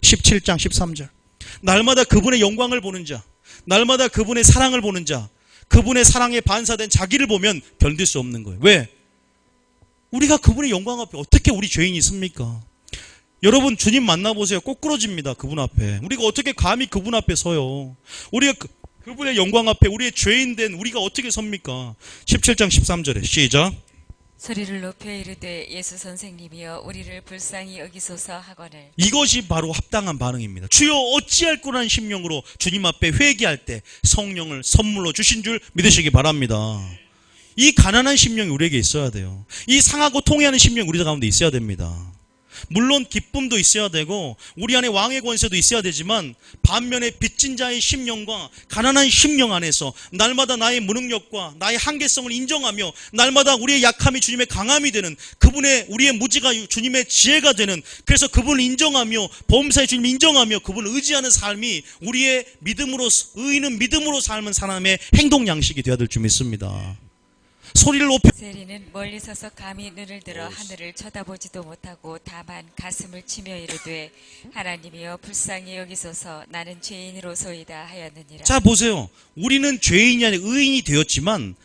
17장 13절. 날마다 그분의 영광을 보는 자, 날마다 그분의 사랑을 보는 자, 그분의 사랑에 반사된 자기를 보면 견딜 수 없는 거예요. 왜? 우리가 그분의 영광 앞에 어떻게 우리 죄인이 있습니까? 여러분, 주님 만나보세요. 꼬꾸러집니다. 그분 앞에. 우리가 어떻게 감히 그분 앞에 서요? 우리가 그분의 영광 앞에 우리의 죄인된 우리가 어떻게 섭니까? 17장 13절에 시작. 소리를 높여 이르되 예수 선생님이여 우리를 불쌍히 여기소서 하거늘. 이것이 바로 합당한 반응입니다. 주여 어찌할 거라는 심령으로 주님 앞에 회개할 때 성령을 선물로 주신 줄 믿으시기 바랍니다. 이 가난한 심령이 우리에게 있어야 돼요. 이 상하고 통회하는 심령이 우리 가운데 있어야 됩니다. 물론 기쁨도 있어야 되고 우리 안에 왕의 권세도 있어야 되지만 반면에 빚진 자의 심령과 가난한 심령 안에서 날마다 나의 무능력과 나의 한계성을 인정하며 날마다 우리의 약함이 주님의 강함이 되는, 그분의 우리의 무지가 주님의 지혜가 되는, 그래서 그분을 인정하며 보험사의 주님을 인정하며 그분을 의지하는 삶이 우리의 믿음으로, 의인은 믿음으로 삶은 사람의 행동 양식이 되어야 될 줄 믿습니다. 소리를 높여. 세리는 멀리 서서 감히 눈을 들어 하늘을 쳐다보지도 못하고 다만 가슴을 치며 이르되 하나님이여 불쌍히 여기소서 나는 죄인으로소이다 하였느니라. 자, 보세요. 우리는 죄인이 아니라 의인이 되었지만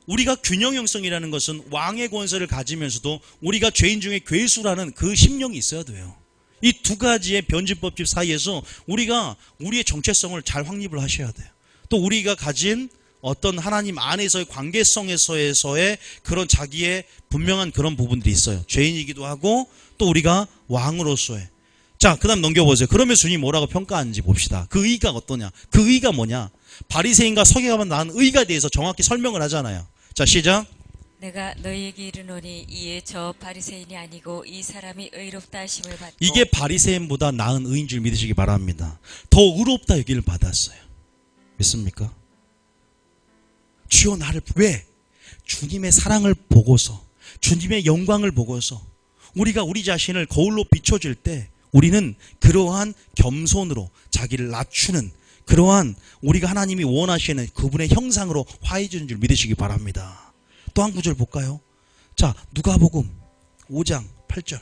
우리가 균형 형성이라는 것은 왕의 권세를 가지면서도 우리가 죄인 중에 괴수라는 그 심령이 있어야 돼요. 이 두 가지의 변진법칙 사이에서 우리가 우리의 정체성을 잘 확립을 하셔야 돼요. 또 우리가 가진 어떤 하나님 안에서의 관계성에서의 그런 자기의 분명한 그런 부분들이 있어요. 죄인이기도 하고 또 우리가 왕으로서의. 자, 그 다음 넘겨보세요. 그러면 주님이 뭐라고 평가하는지 봅시다. 그 의의가 어떠냐? 그 의의가 뭐냐? 바리새인과 서기관만 낳은 의의에 대해서 정확히 설명을 하잖아요. 자, 시작. 내가 너희에게 이르노니 이에 저 바리새인이 아니고 이 사람이 의롭다 하심을 받고. 이게 바리새인보다 나은 의인 줄 믿으시기 바랍니다. 더 의롭다 여기를 받았어요. 믿습니까? 주여 나를, 왜? 주님의 사랑을 보고서, 주님의 영광을 보고서 우리가 우리 자신을 거울로 비춰줄 때 우리는 그러한 겸손으로 자기를 낮추는, 그러한 우리가 하나님이 원하시는 그분의 형상으로 화해지는 줄 믿으시기 바랍니다. 또 한 구절 볼까요? 자, 누가복음 5장 8절.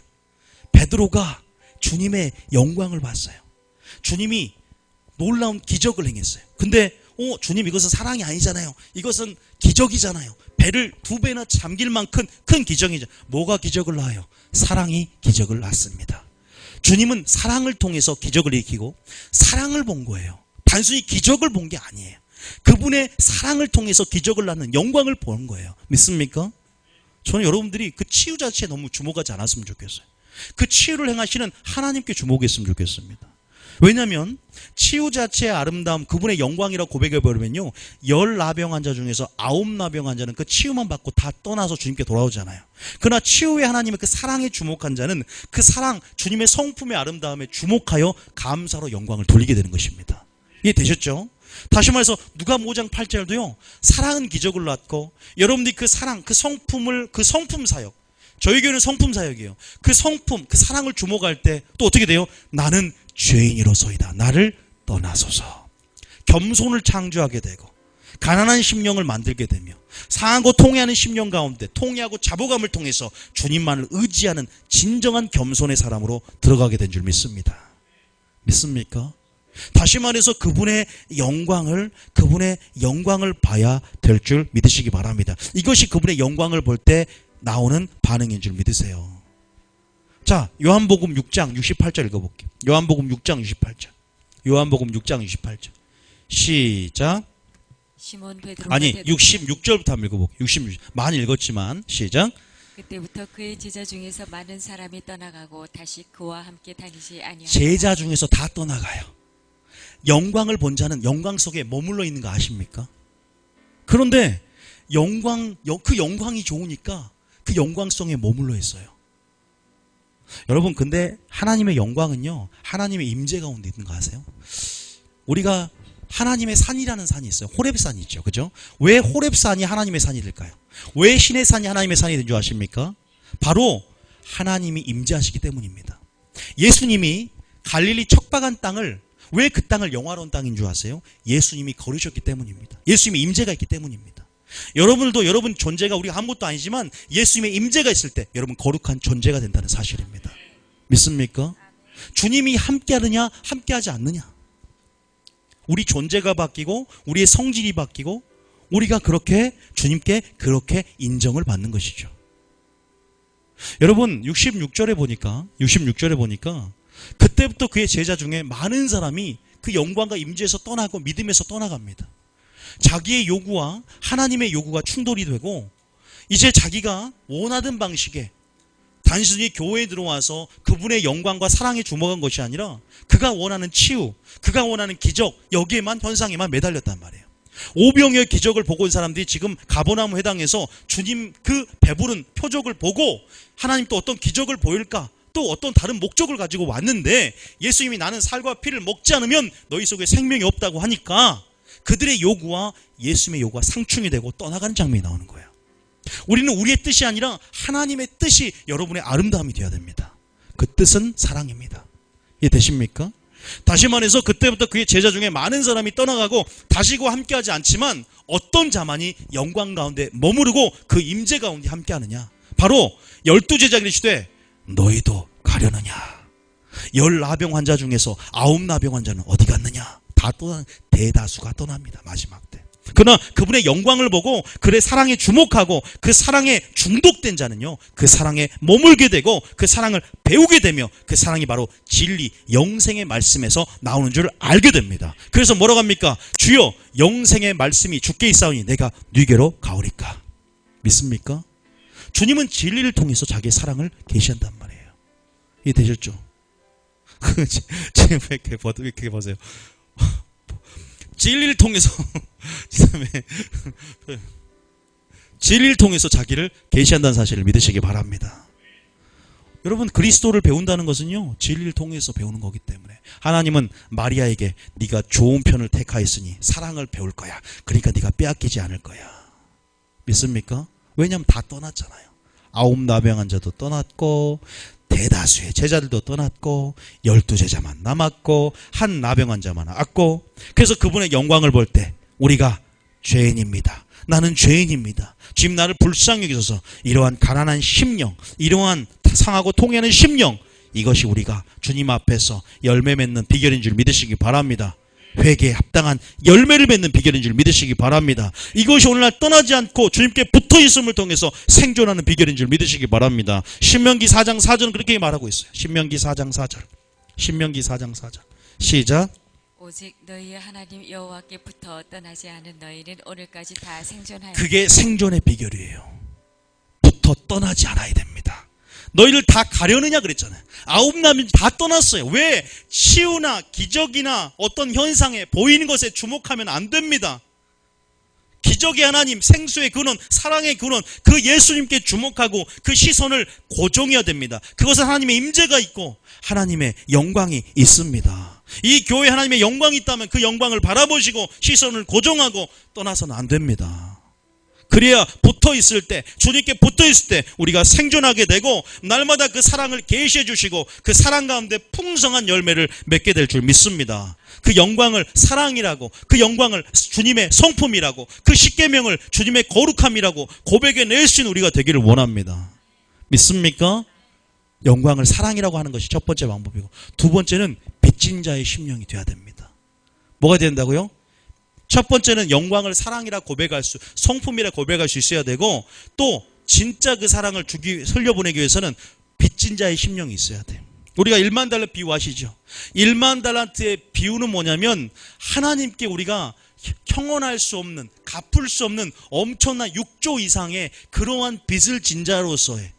베드로가 주님의 영광을 봤어요. 주님이 놀라운 기적을 행했어요. 근데 주님 이것은 사랑이 아니잖아요. 이것은 기적이잖아요. 배를 2배나 잠길 만큼 큰 기적이죠. 뭐가 기적을 낳아요? 사랑이 기적을 낳습니다. 주님은 사랑을 통해서 기적을 일으키고 사랑을 본 거예요. 단순히 기적을 본 게 아니에요. 그분의 사랑을 통해서 기적을 낳는 영광을 본 거예요. 믿습니까? 저는 여러분들이 그 치유 자체에 너무 주목하지 않았으면 좋겠어요. 그 치유를 행하시는 하나님께 주목했으면 좋겠습니다. 왜냐하면 치유 자체의 아름다움, 그분의 영광이라고 고백해버리면요, 10나병 환자 중에서 9나병 환자는 그 치유만 받고 다 떠나서 주님께 돌아오잖아요. 그러나 치유의 하나님의 그 사랑에 주목한 자는 그 사랑, 주님의 성품의 아름다움에 주목하여 감사로 영광을 돌리게 되는 것입니다. 이해되셨죠? 다시 말해서 누가 5장 8절도요, 사랑은 기적을 낳고, 여러분들이 그 사랑, 그 성품을, 그 성품 사역, 저희 교회는 성품 사역이에요. 그 성품, 그 사랑을 주목할 때 또 어떻게 돼요? 나는 죄인이로소이다. 나를 떠나소서. 겸손을 창조하게 되고 가난한 심령을 만들게 되며 상하고 통회하는 심령 가운데 통회하고 자복함을 통해서 주님만을 의지하는 진정한 겸손의 사람으로 들어가게 된 줄 믿습니다. 믿습니까? 다시 말해서 그분의 영광을 봐야 될 줄 믿으시기 바랍니다. 이것이 그분의 영광을 볼 때 나오는 반응인 줄 믿으세요. 자, 요한복음 6장 68절 읽어볼게요. 요한복음 6장 68절. 요한복음 6장 68절. 시작. 시몬 베드로가 아니, 대답하여 66절부터 한번 읽어볼게요. 66. 많이 읽었지만 시작. 그때부터 그의 제자 중에서 많은 사람이 떠나가고 다시 그와 함께 다니지 아니하니라. 제자 중에서 다 떠나가요. 영광을 본 자는 영광 속에 머물러 있는 거 아십니까? 그런데 그 영광이 좋으니까 그 영광성에 머물러 있어요. 여러분, 근데 하나님의 영광은요, 하나님의 임재 가운데 있는 거 아세요? 우리가 하나님의 산이라는 산이 있어요. 호렙산이 있죠. 그죠? 왜 호렙산이 하나님의 산이 될까요? 왜 신의 산이 하나님의 산이 된 줄 아십니까? 바로 하나님이 임재하시기 때문입니다. 예수님이 갈릴리 척박한 땅을, 왜 그 땅을 영화로운 땅인 줄 아세요? 예수님이 걸으셨기 때문입니다. 예수님의 임재가 있기 때문입니다. 여러분들도 여러분 존재가 우리가 아무것도 아니지만 예수님의 임재가 있을 때 여러분 거룩한 존재가 된다는 사실입니다. 믿습니까? 주님이 함께하느냐 함께하지 않느냐, 우리 존재가 바뀌고 우리의 성질이 바뀌고 우리가 그렇게 주님께 그렇게 인정을 받는 것이죠. 여러분 66절에 보니까 그때부터 그의 제자 중에 많은 사람이 그 영광과 임재에서 떠나고 믿음에서 떠나갑니다. 자기의 요구와 하나님의 요구가 충돌이 되고 이제 자기가 원하던 방식에 단순히 교회에 들어와서 그분의 영광과 사랑에 주목한 것이 아니라 그가 원하는 치유, 그가 원하는 기적, 여기에만 현상에만 매달렸단 말이에요. 오병이어의 기적을 보고 온 사람들이 지금 가버나움 회당에서 주님 그 배부른 표적을 보고 하나님 또 어떤 기적을 보일까, 또 어떤 다른 목적을 가지고 왔는데 예수님이 나는 살과 피를 먹지 않으면 너희 속에 생명이 없다고 하니까 그들의 요구와 예수님의 요구가 상충이 되고 떠나가는 장면이 나오는 거예요. 우리는 우리의 뜻이 아니라 하나님의 뜻이 여러분의 아름다움이 되어야 됩니다. 그 뜻은 사랑입니다. 이해되십니까? 다시 말해서 그때부터 그의 제자 중에 많은 사람이 떠나가고 다시 그와 함께하지 않지만 어떤 자만이 영광 가운데 머무르고 그 임재 가운데 함께하느냐, 바로 12제자가 이르시되 너희도 가려느냐. 10나병 환자 중에서 9나병 환자는 어디 갔느냐. 다 떠나, 대다수가 떠납니다. 마지막 때. 그러나 그분의 영광을 보고 그의 사랑에 주목하고 그 사랑에 중독된 자는요, 그 사랑에 머물게 되고 그 사랑을 배우게 되며 그 사랑이 바로 진리, 영생의 말씀에서 나오는 줄 알게 됩니다. 그래서 뭐라고 합니까? 주여 영생의 말씀이 주께 있사오니 내가 네게로 가오리까. 믿습니까? 주님은 진리를 통해서 자기의 사랑을 계시한단 말이에요. 이해되셨죠? 지금 이렇게 보세요. 진리를 통해서 진리를 통해서 자기를 계시한다는 사실을 믿으시기 바랍니다. 여러분 그리스도를 배운다는 것은요 진리를 통해서 배우는 거기 때문에 하나님은 마리아에게 네가 좋은 편을 택하였으니 사랑을 배울 거야. 그러니까 네가 빼앗기지 않을 거야. 믿습니까? 왜냐하면 다 떠났잖아요. 9나병 환자도 떠났고 대다수의 제자들도 떠났고 12제자만 남았고 한 나병 환자만 남았고, 그래서 그분의 영광을 볼 때 우리가 죄인입니다. 나는 죄인입니다. 지금 나를 불쌍히 여기셔서 이러한 가난한 심령, 이러한 상하고 통해하는 심령, 이것이 우리가 주님 앞에서 열매 맺는 비결인 줄 믿으시기 바랍니다. 회개에 합당한 열매를 맺는 비결인 줄 믿으시기 바랍니다. 이것이 오늘날 떠나지 않고 주님께 붙어있음을 통해서 생존하는 비결인 줄 믿으시기 바랍니다. 신명기 4장 4절은 그렇게 말하고 있어요. 신명기 4장 4절. 신명기 4장 4절. 시작. 오직 너희의 하나님 여호와께 붙어 떠나지 않은 너희는 오늘까지 다 생존하여. 그게 생존의 비결이에요. 붙어 떠나지 않아야 됩니다. 너희를 다 가려느냐 그랬잖아요. 9나병 다 떠났어요. 왜? 치유나 기적이나 어떤 현상에 보이는 것에 주목하면 안 됩니다. 기적의 하나님, 생수의 근원, 사랑의 근원, 그 예수님께 주목하고 그 시선을 고정해야 됩니다. 그것은 하나님의 임재가 있고 하나님의 영광이 있습니다. 이 교회에 하나님의 영광이 있다면 그 영광을 바라보시고 시선을 고정하고 떠나서는 안 됩니다. 그래야 붙어있을 때, 주님께 붙어있을 때 우리가 생존하게 되고 날마다 그 사랑을 계시해 주시고 그 사랑 가운데 풍성한 열매를 맺게 될 줄 믿습니다. 그 영광을 사랑이라고, 그 영광을 주님의 성품이라고, 그 십계명을 주님의 거룩함이라고 고백해낼 수 있는 우리가 되기를 원합니다. 믿습니까? 영광을 사랑이라고 하는 것이 첫 번째 방법이고, 두 번째는 빚진 자의 심령이 돼야 됩니다. 뭐가 된다고요? 첫 번째는 영광을 사랑이라 고백할 수, 성품이라 고백할 수 있어야 되고, 또 진짜 그 사랑을 흘려보내기 위해서는 빚진 자의 심령이 있어야 돼요. 우리가 1만 달러 비유 아시죠? 1만 달란트의 비유는 뭐냐면 하나님께 우리가 형언할 수 없는, 갚을 수 없는 엄청난 6조 이상의 그러한 빚을 진 자로서의,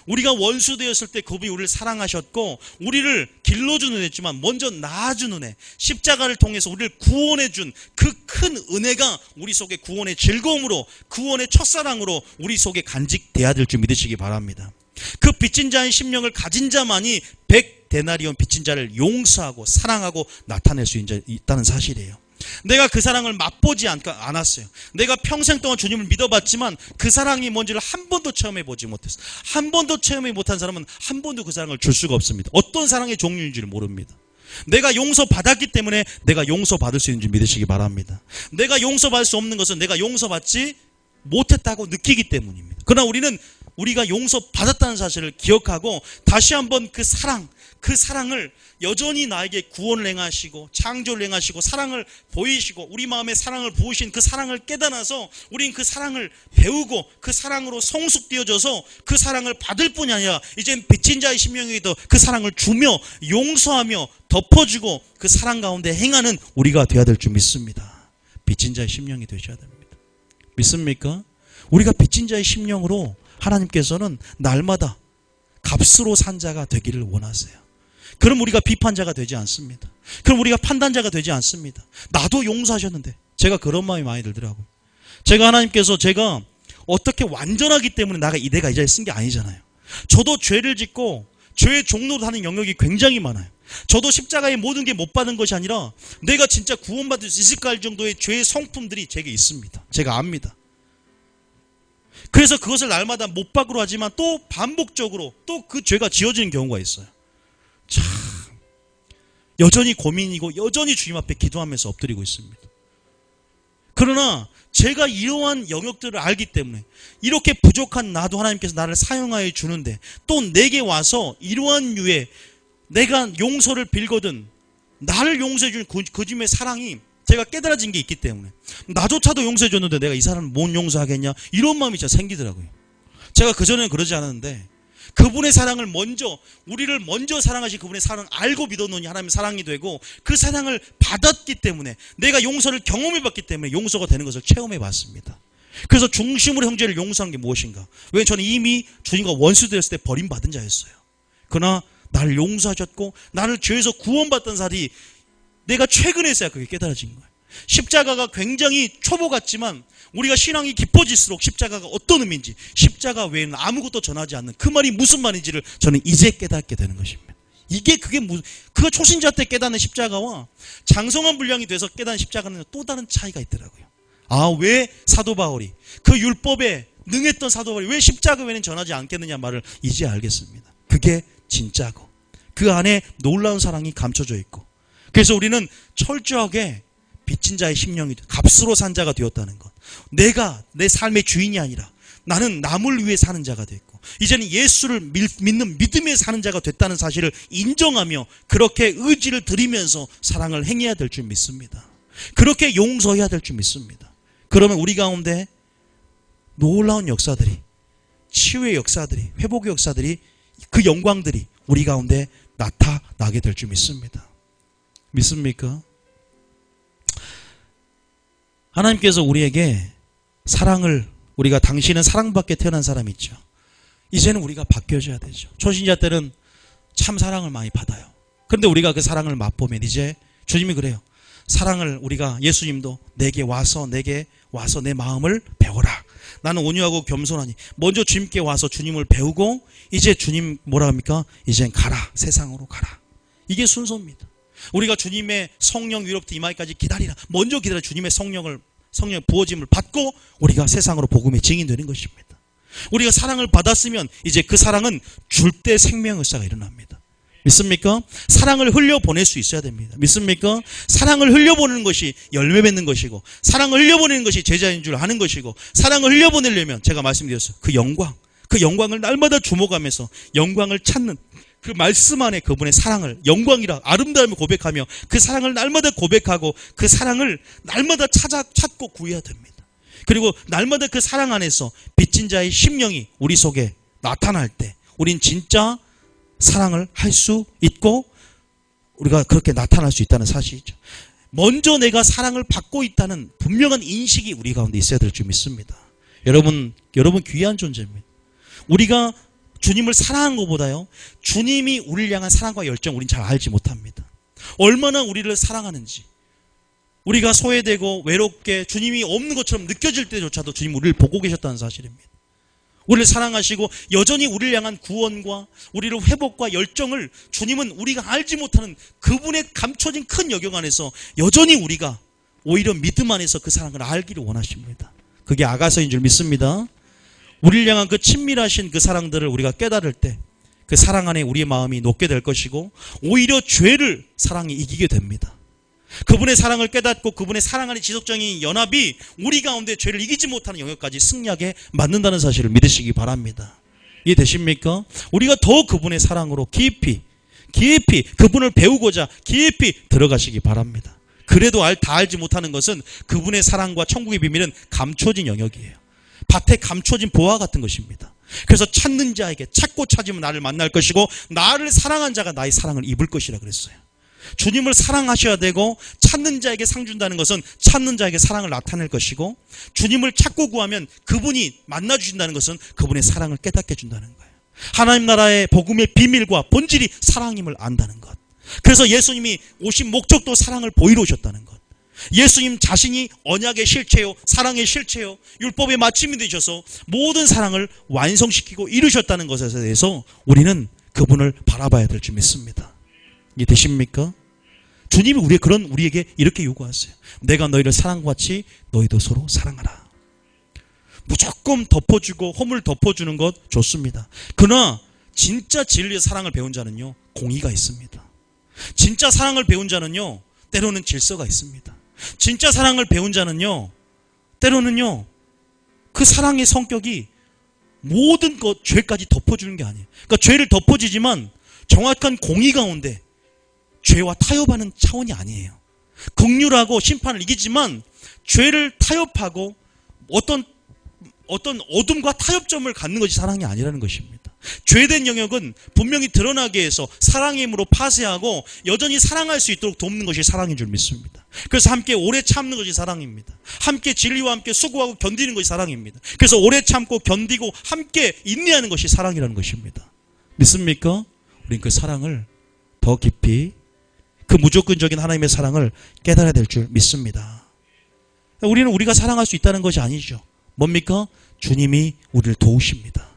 우리가 원수 되었을 때 그분이 우리를 사랑하셨고 우리를 길러주는 애지만 먼저 낳아주는 애, 십자가를 통해서 우리를 구원해준 그 큰 은혜가 우리 속에 구원의 즐거움으로, 구원의 첫사랑으로 우리 속에 간직돼야 될 줄 믿으시기 바랍니다. 그 빚진 자의 심령을 가진 자만이 100데나리온 빚진 자를 용서하고 사랑하고 나타낼 수 있다는 사실이에요. 내가 그 사랑을 맛보지 않았어요. 내가 평생 동안 주님을 믿어봤지만 그 사랑이 뭔지를 한 번도 체험해보지 못했어요. 한 번도 체험해 못한 사람은 한 번도 그 사랑을 줄 수가 없습니다. 어떤 사랑의 종류인지를 모릅니다. 내가 용서받았기 때문에 내가 용서받을 수 있는 줄 믿으시기 바랍니다. 내가 용서받을 수 없는 것은 내가 용서받지 못했다고 느끼기 때문입니다. 그러나 우리는 우리가 용서받았다는 사실을 기억하고 다시 한번 그 사랑을 여전히 나에게 구원을 행하시고 창조를 행하시고 사랑을 보이시고 우리 마음에 사랑을 부으신 그 사랑을 깨달아서 우린 그 사랑을 배우고 그 사랑으로 성숙되어져서 그 사랑을 받을 뿐이 아니라 이젠 빚진 자의 심령에도 그 사랑을 주며 용서하며 덮어주고 그 사랑 가운데 행하는 우리가 되어야 될 줄 믿습니다. 빚진 자의 심령이 되셔야 됩니다. 믿습니까? 우리가 빚진 자의 심령으로 하나님께서는 날마다 값으로 산 자가 되기를 원하세요. 그럼 우리가 비판자가 되지 않습니다. 그럼 우리가 판단자가 되지 않습니다. 나도 용서하셨는데 제가 그런 마음이 많이 들더라고요. 하나님께서 제가 어떻게 완전하기 때문에 내가 이 자리에 쓴 게 아니잖아요. 저도 죄를 짓고 죄의 종로로 하는 영역이 굉장히 많아요. 저도 십자가의 모든 게 못 받은 것이 아니라 내가 진짜 구원받을 수 있을까 할 정도의 죄의 성품들이 제게 있습니다. 제가 압니다. 그래서 그것을 날마다 못 박으로 하지만 또 반복적으로 또 그 죄가 지어지는 경우가 있어요. 참 여전히 고민이고 여전히 주님 앞에 기도하면서 엎드리고 있습니다. 그러나 제가 이러한 영역들을 알기 때문에 이렇게 부족한 나도 하나님께서 나를 사용하여 주는데 또 내게 와서 이러한 유의 내가 용서를 빌거든 나를 용서해 주는 그 주님의 사랑이 제가 깨달아진 게 있기 때문에 나조차도 용서해 줬는데 내가 이 사람을 못 용서하겠냐 이런 마음이 진짜 생기더라고요. 제가 그전에는 그러지 않았는데 그분의 사랑을 우리를 먼저 사랑하신 그분의 사랑을 알고 믿어놓으니 하나님의 사랑이 되고 그 사랑을 받았기 때문에 내가 용서를 경험해봤기 때문에 용서가 되는 것을 체험해봤습니다. 그래서 중심으로 형제를 용서한 게 무엇인가? 왜냐하면 저는 이미 주님과 원수 되었을 때 버림받은 자였어요. 그러나 나를 용서하셨고 나를 죄에서 구원받던 살이 내가 최근에서야 그게 깨달아진 거예요. 십자가가 굉장히 초보 같지만 우리가 신앙이 깊어질수록 십자가가 어떤 의미인지 십자가 외에는 아무것도 전하지 않는 그 말이 무슨 말인지를 저는 이제 깨닫게 되는 것입니다. 그거 초신자 때 깨닫는 십자가와 장성한 분량이 돼서 깨닫는 십자가는 또 다른 차이가 있더라고요. 왜 사도 바울이 그 율법에 능했던 사도 바울이 왜 십자가 외에는 전하지 않겠느냐 말을 이제 알겠습니다. 그게 진짜고 그 안에 놀라운 사랑이 감춰져 있고 그래서 우리는 철저하게 빚진 자의 심령이 값으로 산 자가 되었다는 것. 내가 내 삶의 주인이 아니라 나는 남을 위해 사는 자가 됐고 이제는 예수를 믿는 믿음에 사는 자가 됐다는 사실을 인정하며 그렇게 의지를 들이면서 사랑을 행해야 될 줄 믿습니다. 그렇게 용서해야 될 줄 믿습니다. 그러면 우리 가운데 놀라운 역사들이 치유의 역사들이 회복의 역사들이 그 영광들이 우리 가운데 나타나게 될 줄 믿습니다. 믿습니까? 하나님께서 우리에게 사랑을 우리가 당신은 사랑받게 태어난 사람이 있죠. 이제는 우리가 바뀌어져야 되죠. 초신자 때는 참 사랑을 많이 받아요. 그런데 우리가 그 사랑을 맛보면 이제 주님이 그래요. 사랑을 우리가 예수님도 내게 와서 내 마음을 배워라. 나는 온유하고 겸손하니 먼저 주님께 와서 주님을 배우고 이제 주님 뭐라 합니까? 이젠 가라. 세상으로 가라. 이게 순서입니다. 우리가 주님의 성령 위로부터 임하기까지 기다리라. 먼저 기다려 주님의 성령 부어짐을 받고 우리가 세상으로 복음의 증인되는 것입니다. 우리가 사랑을 받았으면 이제 그 사랑은 줄 때 생명 역사가 일어납니다. 믿습니까? 사랑을 흘려보낼 수 있어야 됩니다. 믿습니까? 사랑을 흘려보내는 것이 열매 맺는 것이고 사랑을 흘려보내는 것이 제자인 줄 아는 것이고 사랑을 흘려보내려면 제가 말씀드렸어요. 그 영광을 날마다 주목하면서 영광을 찾는 그 말씀 안에 그분의 사랑을 영광이라 아름다움을 고백하며 그 사랑을 날마다 고백하고 그 사랑을 날마다 찾고 구해야 됩니다. 그리고 날마다 그 사랑 안에서 빚진 자의 심령이 우리 속에 나타날 때 우린 진짜 사랑을 할 수 있고 우리가 그렇게 나타날 수 있다는 사실이죠. 먼저 내가 사랑을 받고 있다는 분명한 인식이 우리 가운데 있어야 될 줄 믿습니다. 여러분 귀한 존재입니다. 우리가 주님을 사랑한 것보다요 주님이 우리를 향한 사랑과 열정 우린 잘 알지 못합니다. 얼마나 우리를 사랑하는지 우리가 소외되고 외롭게 주님이 없는 것처럼 느껴질 때조차도 주님 우리를 보고 계셨다는 사실입니다. 우리를 사랑하시고 여전히 우리를 향한 구원과 우리를 회복과 열정을 주님은 우리가 알지 못하는 그분의 감춰진 큰 영역 안에서 여전히 우리가 오히려 믿음 안에서 그 사랑을 알기를 원하십니다. 그게 아가서인 줄 믿습니다. 우리를 향한 그 친밀하신 그 사랑들을 우리가 깨달을 때 그 사랑 안에 우리의 마음이 녹게 될 것이고 오히려 죄를 사랑이 이기게 됩니다. 그분의 사랑을 깨닫고 그분의 사랑 안의 지속적인 연합이 우리 가운데 죄를 이기지 못하는 영역까지 승리하게 만든다는 사실을 믿으시기 바랍니다. 이해되십니까? 우리가 더 그분의 사랑으로 깊이 그분을 배우고자 깊이 들어가시기 바랍니다. 그래도 다 알지 못하는 것은 그분의 사랑과 천국의 비밀은 감춰진 영역이에요. 밭에 감춰진 보화 같은 것입니다. 그래서 찾는 자에게 찾고 찾으면 나를 만날 것이고 나를 사랑한 자가 나의 사랑을 입을 것이라 그랬어요. 주님을 사랑하셔야 되고 찾는 자에게 상 준다는 것은 찾는 자에게 사랑을 나타낼 것이고 주님을 찾고 구하면 그분이 만나주신다는 것은 그분의 사랑을 깨닫게 해준다는 거예요. 하나님 나라의 복음의 비밀과 본질이 사랑임을 안다는 것. 그래서 예수님이 오신 목적도 사랑을 보이러 오셨다는 것. 예수님 자신이 언약의 실체요, 사랑의 실체요, 율법의 마침이 되셔서 모든 사랑을 완성시키고 이루셨다는 것에 대해서 우리는 그분을 바라봐야 될 줄 믿습니다. 이게 되십니까? 주님이 우리에게 이렇게 요구하세요. 내가 너희를 사랑과 같이 너희도 서로 사랑하라. 무조건 덮어주고 허물 덮어주는 것 좋습니다. 그러나 진짜 진리의 사랑을 배운 자는요, 공의가 있습니다. 진짜 사랑을 배운 자는요, 때로는 질서가 있습니다. 진짜 사랑을 배운 자는요, 때로는요, 그 사랑의 성격이 모든 것, 죄까지 덮어주는 게 아니에요. 그러니까 죄를 덮어주지만 정확한 공의 가운데 죄와 타협하는 차원이 아니에요. 긍휼하고 심판을 이기지만 죄를 타협하고 어떤 어둠과 타협점을 갖는 것이 사랑이 아니라는 것입니다. 죄된 영역은 분명히 드러나게 해서 사랑의 힘으로 파쇄하고 여전히 사랑할 수 있도록 돕는 것이 사랑인 줄 믿습니다. 그래서 함께 오래 참는 것이 사랑입니다. 함께 진리와 함께 수고하고 견디는 것이 사랑입니다. 그래서 오래 참고 견디고 함께 인내하는 것이 사랑이라는 것입니다. 믿습니까? 우린 그 사랑을 더 깊이, 그 무조건적인 하나님의 사랑을 깨달아야 될 줄 믿습니다. 우리는 우리가 사랑할 수 있다는 것이 아니죠. 뭡니까? 주님이 우리를 도우십니다.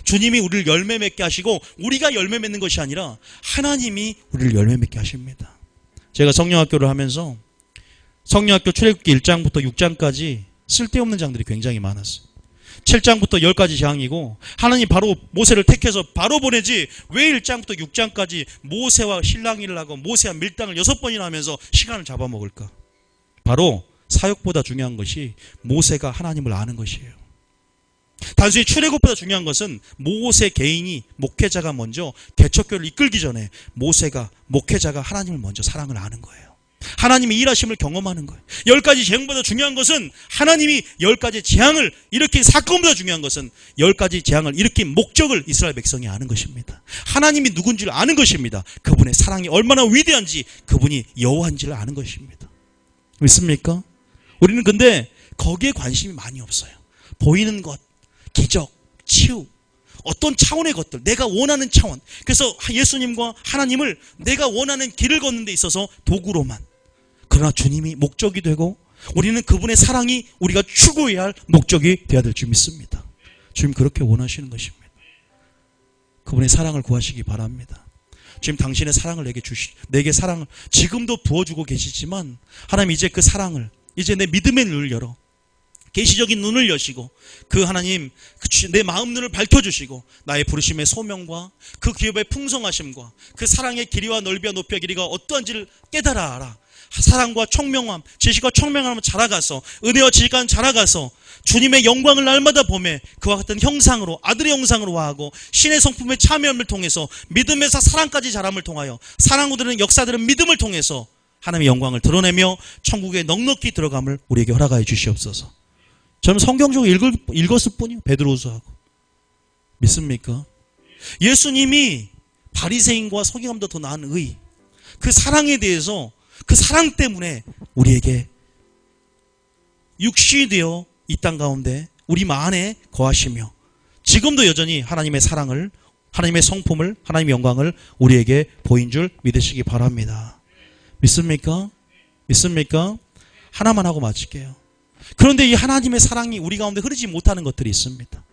주님이 우리를 열매 맺게 하시고 우리가 열매 맺는 것이 아니라 하나님이 우리를 열매 맺게 하십니다. 제가 성령학교를 하면서 성령학교 출애굽기 1장부터 6장까지 쓸데없는 장들이 굉장히 많았어요. 7장부터 10가지 장이고 하나님 바로 모세를 택해서 바로 보내지 왜 1장부터 6장까지 모세와 실랑이를 하고 모세와 밀당을 6번이나 하면서 시간을 잡아먹을까? 바로 사역보다 중요한 것이 모세가 하나님을 아는 것이에요. 단순히 출애굽보다 중요한 것은 모세 개인이, 목회자가 먼저 개척교를 이끌기 전에 모세가, 목회자가 하나님을 먼저 사랑을 아는 거예요. 하나님의 일하심을 경험하는 거예요. 10가지 재앙보다 중요한 것은 하나님이 10가지 재앙을 일으킨 사건보다 중요한 것은 10가지 재앙을 일으킨 목적을 이스라엘 백성이 아는 것입니다. 하나님이 누군지를 아는 것입니다. 그분의 사랑이 얼마나 위대한지, 그분이 여호와인지를 아는 것입니다. 믿습니까? 우리는 근데 거기에 관심이 많이 없어요. 보이는 것, 기적, 치유, 어떤 차원의 것들, 내가 원하는 차원. 그래서 예수님과 하나님을 내가 원하는 길을 걷는 데 있어서 도구로만. 그러나 주님이 목적이 되고 우리는 그분의 사랑이 우리가 추구해야 할 목적이 되어야 될 줄 믿습니다. 주님 그렇게 원하시는 것입니다. 그분의 사랑을 구하시기 바랍니다. 주님 당신의 사랑을 내게 사랑을 지금도 부어주고 계시지만 하나님 이제 그 사랑을, 이제 내 믿음의 눈을 열어 계시적인 눈을 여시고 그 하나님 내 마음 눈을 밝혀주시고 나의 부르심의 소명과 그 기업의 풍성하심과 그 사랑의 길이와 넓이와 높이와 길이가 어떠한지를 깨달아 알아. 사랑과 청명함, 지식과 청명함을 자라가서 은혜와 지식과 자라가서 주님의 영광을 날마다 보매 그와 같은 형상으로, 아들의 형상으로 와하고 신의 성품의 참여함을 통해서 믿음에서 사랑까지 자람을 통하여 사랑으로는 역사들은 믿음을 통해서 하나님의 영광을 드러내며 천국에 넉넉히 들어감을 우리에게 허락하여 주시옵소서. 저는 성경적으로 읽었을 뿐이요. 베드로후서하고. 믿습니까? 예수님이 바리새인과 서기관보다 더 나은 의, 그 사랑에 대해서, 그 사랑 때문에 우리에게 육신이 되어 이 땅 가운데 우리 안에 거하시며 지금도 여전히 하나님의 사랑을, 하나님의 성품을, 하나님의 영광을 우리에게 보인 줄 믿으시기 바랍니다. 믿습니까? 믿습니까? 하나만 하고 마칠게요. 그런데 이 하나님의 사랑이 우리 가운데 흐르지 못하는 것들이 있습니다.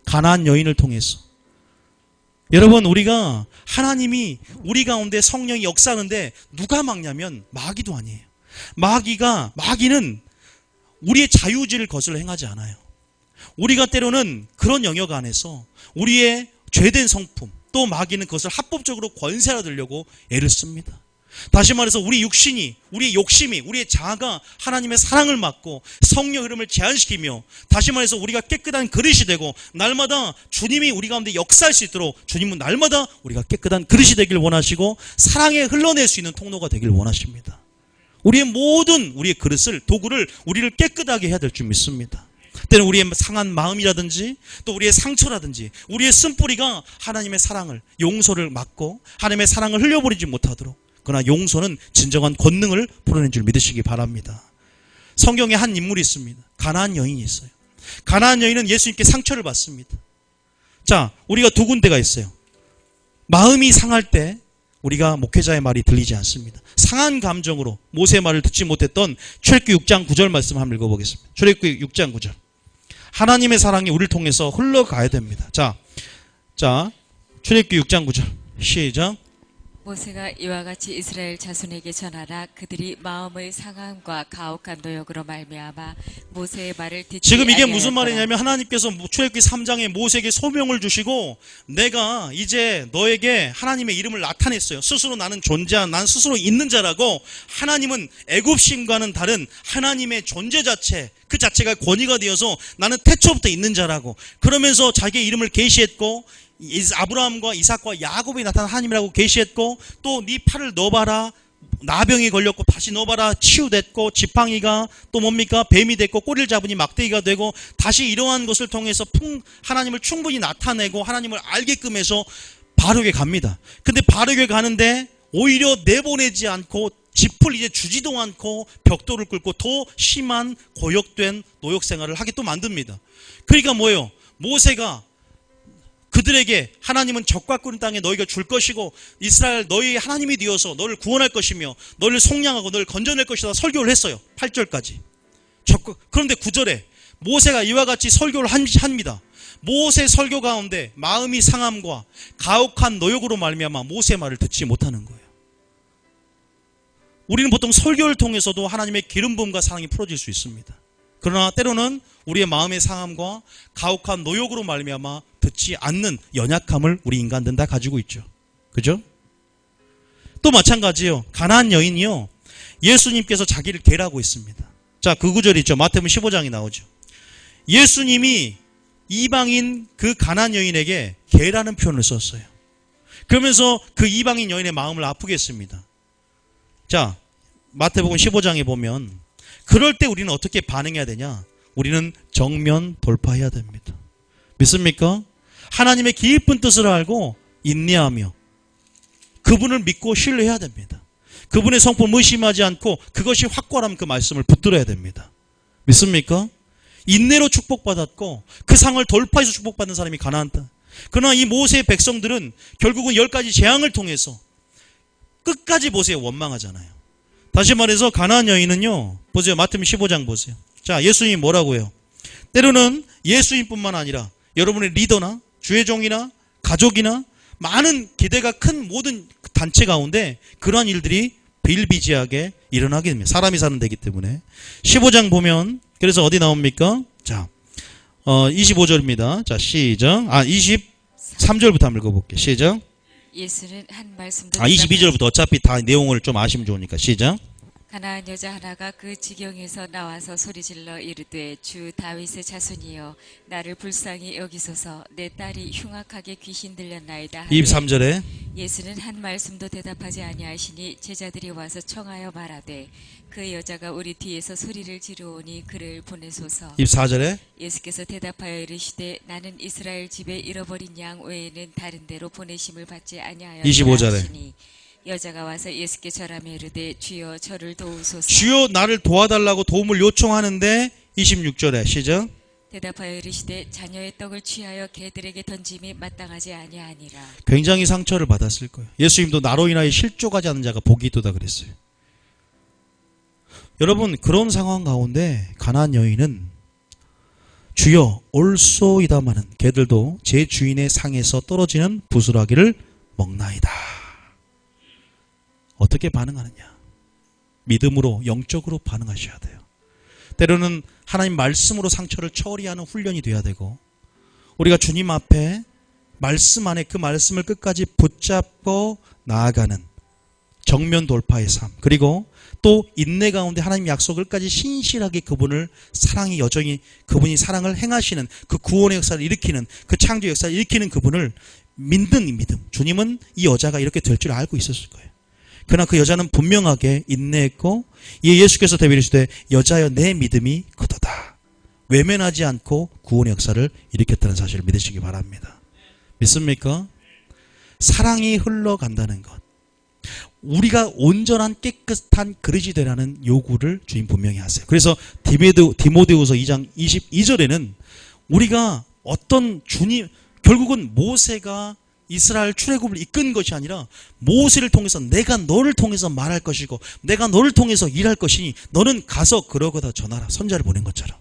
가나안 여인을 통해서. 여러분, 우리가 하나님이 우리 가운데 성령이 역사하는데 누가 막냐면 마귀도 아니에요. 마귀는 우리의 자유의지를 거슬러 행하지 않아요. 우리가 때로는 그런 영역 안에서 우리의 죄된 성품, 또 마귀는 그것을 합법적으로 권세하려고 애를 씁니다. 다시 말해서 우리 육신이, 우리의 욕심이, 우리의 자아가 하나님의 사랑을 막고 성령 흐름을 제한시키며, 다시 말해서 우리가 깨끗한 그릇이 되고 날마다 주님이 우리 가운데 역사할 수 있도록 주님은 날마다 우리가 깨끗한 그릇이 되길 원하시고 사랑에 흘러낼 수 있는 통로가 되길 원하십니다. 우리의 모든 우리의 그릇을, 도구를 우리를 깨끗하게 해야 될 줄 믿습니다. 때는 우리의 상한 마음이라든지 또 우리의 상처라든지 우리의 쓴뿌리가 하나님의 사랑을, 용서를 막고 하나님의 사랑을 흘려버리지 못하도록, 그러나 용서는 진정한 권능을 풀어낸 줄 믿으시기 바랍니다. 성경에 한 인물이 있습니다. 가나안 여인이 있어요. 가나안 여인은 예수님께 상처를 받습니다. 자, 우리가 두 군데가 있어요. 마음이 상할 때 우리가 목회자의 말이 들리지 않습니다. 상한 감정으로 모세의 말을 듣지 못했던 출애굽기 6장 9절 말씀 한번 읽어보겠습니다. 출애굽기 6장 9절. 하나님의 사랑이 우리를 통해서 흘러가야 됩니다. 자, 출애굽기 6장 9절 시작. 모세가 이와 같이 이스라엘 자손에게 전하라. 그들이 마음의 상함과 가혹한 노역으로 말미암아 모세의 말을 듣지 지금 이게 무슨 아니하였더라. 말이냐면 하나님께서 출애굽기 3장에 모세에게 소명을 주시고 내가 이제 너에게 하나님의 이름을 나타냈어요. 스스로 나는 존재한, 난 스스로 있는 자라고. 하나님은 애굽신과는 다른 하나님의 존재 자체, 그 자체가 권위가 되어서 나는 태초부터 있는 자라고. 그러면서 자기의 이름을 계시했고 아브라함과 이삭과 야곱이 나타난 하나님이라고 계시했고, 또 네 팔을 넣어봐라, 나병이 걸렸고 다시 넣어봐라, 치유됐고, 지팡이가 또 뭡니까, 뱀이 됐고, 꼬리를 잡으니 막대기가 되고, 다시 이러한 것을 통해서 하나님을 충분히 나타내고 하나님을 알게끔 해서 바르게 갑니다. 근데 바르게 가는데 오히려 내보내지 않고 짚을 이제 주지도 않고 벽돌을 꿇고 더 심한 고역된 노역 생활을 하게 또 만듭니다. 그러니까 뭐예요? 모세가 그들에게 하나님은 적과 꿀 땅에 너희가 줄 것이고 이스라엘 너희의 하나님이 되어서 너를 구원할 것이며 너를 속량하고 너를 건져낼 것이다 설교를 했어요. 8절까지. 그런데 9절에 모세가 이와 같이 설교를 합니다. 모세 설교 가운데 마음이 상함과 가혹한 노역으로 말미암아 모세의 말을 듣지 못하는 거예요. 우리는 보통 설교를 통해서도 하나님의 기름 부음과 사랑이 풀어질 수 있습니다. 그러나 때로는 우리의 마음의 상함과 가혹한 노역으로 말미암아 듣지 않는 연약함을 우리 인간들은 다 가지고 있죠. 그죠? 또 마찬가지예요. 가나안 여인이요, 예수님께서 자기를 개라고 했습니다. 자, 그 구절 있죠. 마태복음 15장이 나오죠. 예수님이 이방인 그 가나안 여인에게 개라는 표현을 썼어요. 그러면서 그 이방인 여인의 마음을 아프게 했습니다. 자, 마태복음 15장에 보면 그럴 때 우리는 어떻게 반응해야 되냐? 우리는 정면 돌파해야 됩니다. 믿습니까? 하나님의 깊은 뜻을 알고 인내하며 그분을 믿고 신뢰해야 됩니다. 그분의 성품 의심하지 않고 그것이 확고하면 그 말씀을 붙들어야 됩니다. 믿습니까? 인내로 축복받았고 그 상을 돌파해서 축복받는 사람이 가나안 땅. 그러나 이 모세의 백성들은 결국은 10가지 재앙을 통해서 끝까지 모세에 원망하잖아요. 다시 말해서 가나안 여인은요, 보세요. 마태복음 15장 보세요. 자, 예수님이 뭐라고 해요? 때로는 예수님뿐만 아니라 여러분의 리더나 주의 종이나 가족이나 많은 기대가 큰 모든 단체 가운데 그러한 일들이 비일비재하게 일어나게 됩니다. 사람이 사는 데이기 때문에. 15장 보면 그래서 어디 나옵니까? 자, 25절입니다. 자, 시작. 23절부터 한번 읽어볼게요. 시작. 예수는 한 말씀도 22절부터 어차피 다 내용을 좀 아시면 좋으니까 시작. 가나안 여자 하나가 그 지경에서 나와서 소리질러 이르되 주 다윗의 자손이여 나를 불쌍히 여기소서 내 딸이 흉악하게 귀신 들렸나이다 하니 23절에 예수는 한 말씀도 대답하지 아니하시니 제자들이 와서 청하여 말하되 그 여자가 우리 뒤에서 소리를 지르오니 그를 보내소서. 24절에 예수께서 대답하여 이르시되 나는 이스라엘 집에 잃어버린 양 외에는 다른 데로 보내심을 받지 아니하였다 25절에 하시니 여자가 와서 예수께 절하며 이르되 주여 저를 도우소서. 주여 나를 도와달라고 도움을 요청하는데 26절에 시작. 대답하여 이르시되 자녀의 떡을 취하여 개들에게 던짐이 마땅하지 아니하니라. 굉장히 상처를 받았을 거예요. 예수님도 나로 인하여 실족하지 않은 자가 복이 있도다 그랬어요. 여러분, 그런 상황 가운데 가나안 여인은 주여 올소이다마는 개들도 제 주인의 상에서 떨어지는 부스러기를 먹나이다. 어떻게 반응하느냐? 믿음으로, 영적으로 반응하셔야 돼요. 때로는 하나님 말씀으로 상처를 처리하는 훈련이 돼야 되고, 우리가 주님 앞에 말씀 안에 그 말씀을 끝까지 붙잡고 나아가는 정면 돌파의 삶, 그리고 또 인내 가운데 하나님 약속을 끝까지 신실하게 그분을 사랑이 여전히 그분이 사랑을 행하시는 그 구원의 역사를 일으키는 그 창조 역사를 일으키는 그분을 믿는 믿음. 주님은 이 여자가 이렇게 될 줄 알고 있었을 거예요. 그러나 그 여자는 분명하게 인내했고 예수께서 대비하시되 여자여 내 믿음이 크도다. 외면하지 않고 구원의 역사를 일으켰다는 사실을 믿으시기 바랍니다. 믿습니까? 사랑이 흘러간다는 것. 우리가 온전한 깨끗한 그릇이 되라는 요구를 주님 분명히 하세요. 그래서 디모데후서 2장 22절에는 우리가 어떤 주님, 결국은 모세가 이스라엘 출애굽을 이끈 것이 아니라 모세를 통해서 내가 너를 통해서 말할 것이고 내가 너를 통해서 일할 것이니 너는 가서 그러고다 전하라. 선자를 보낸 것처럼.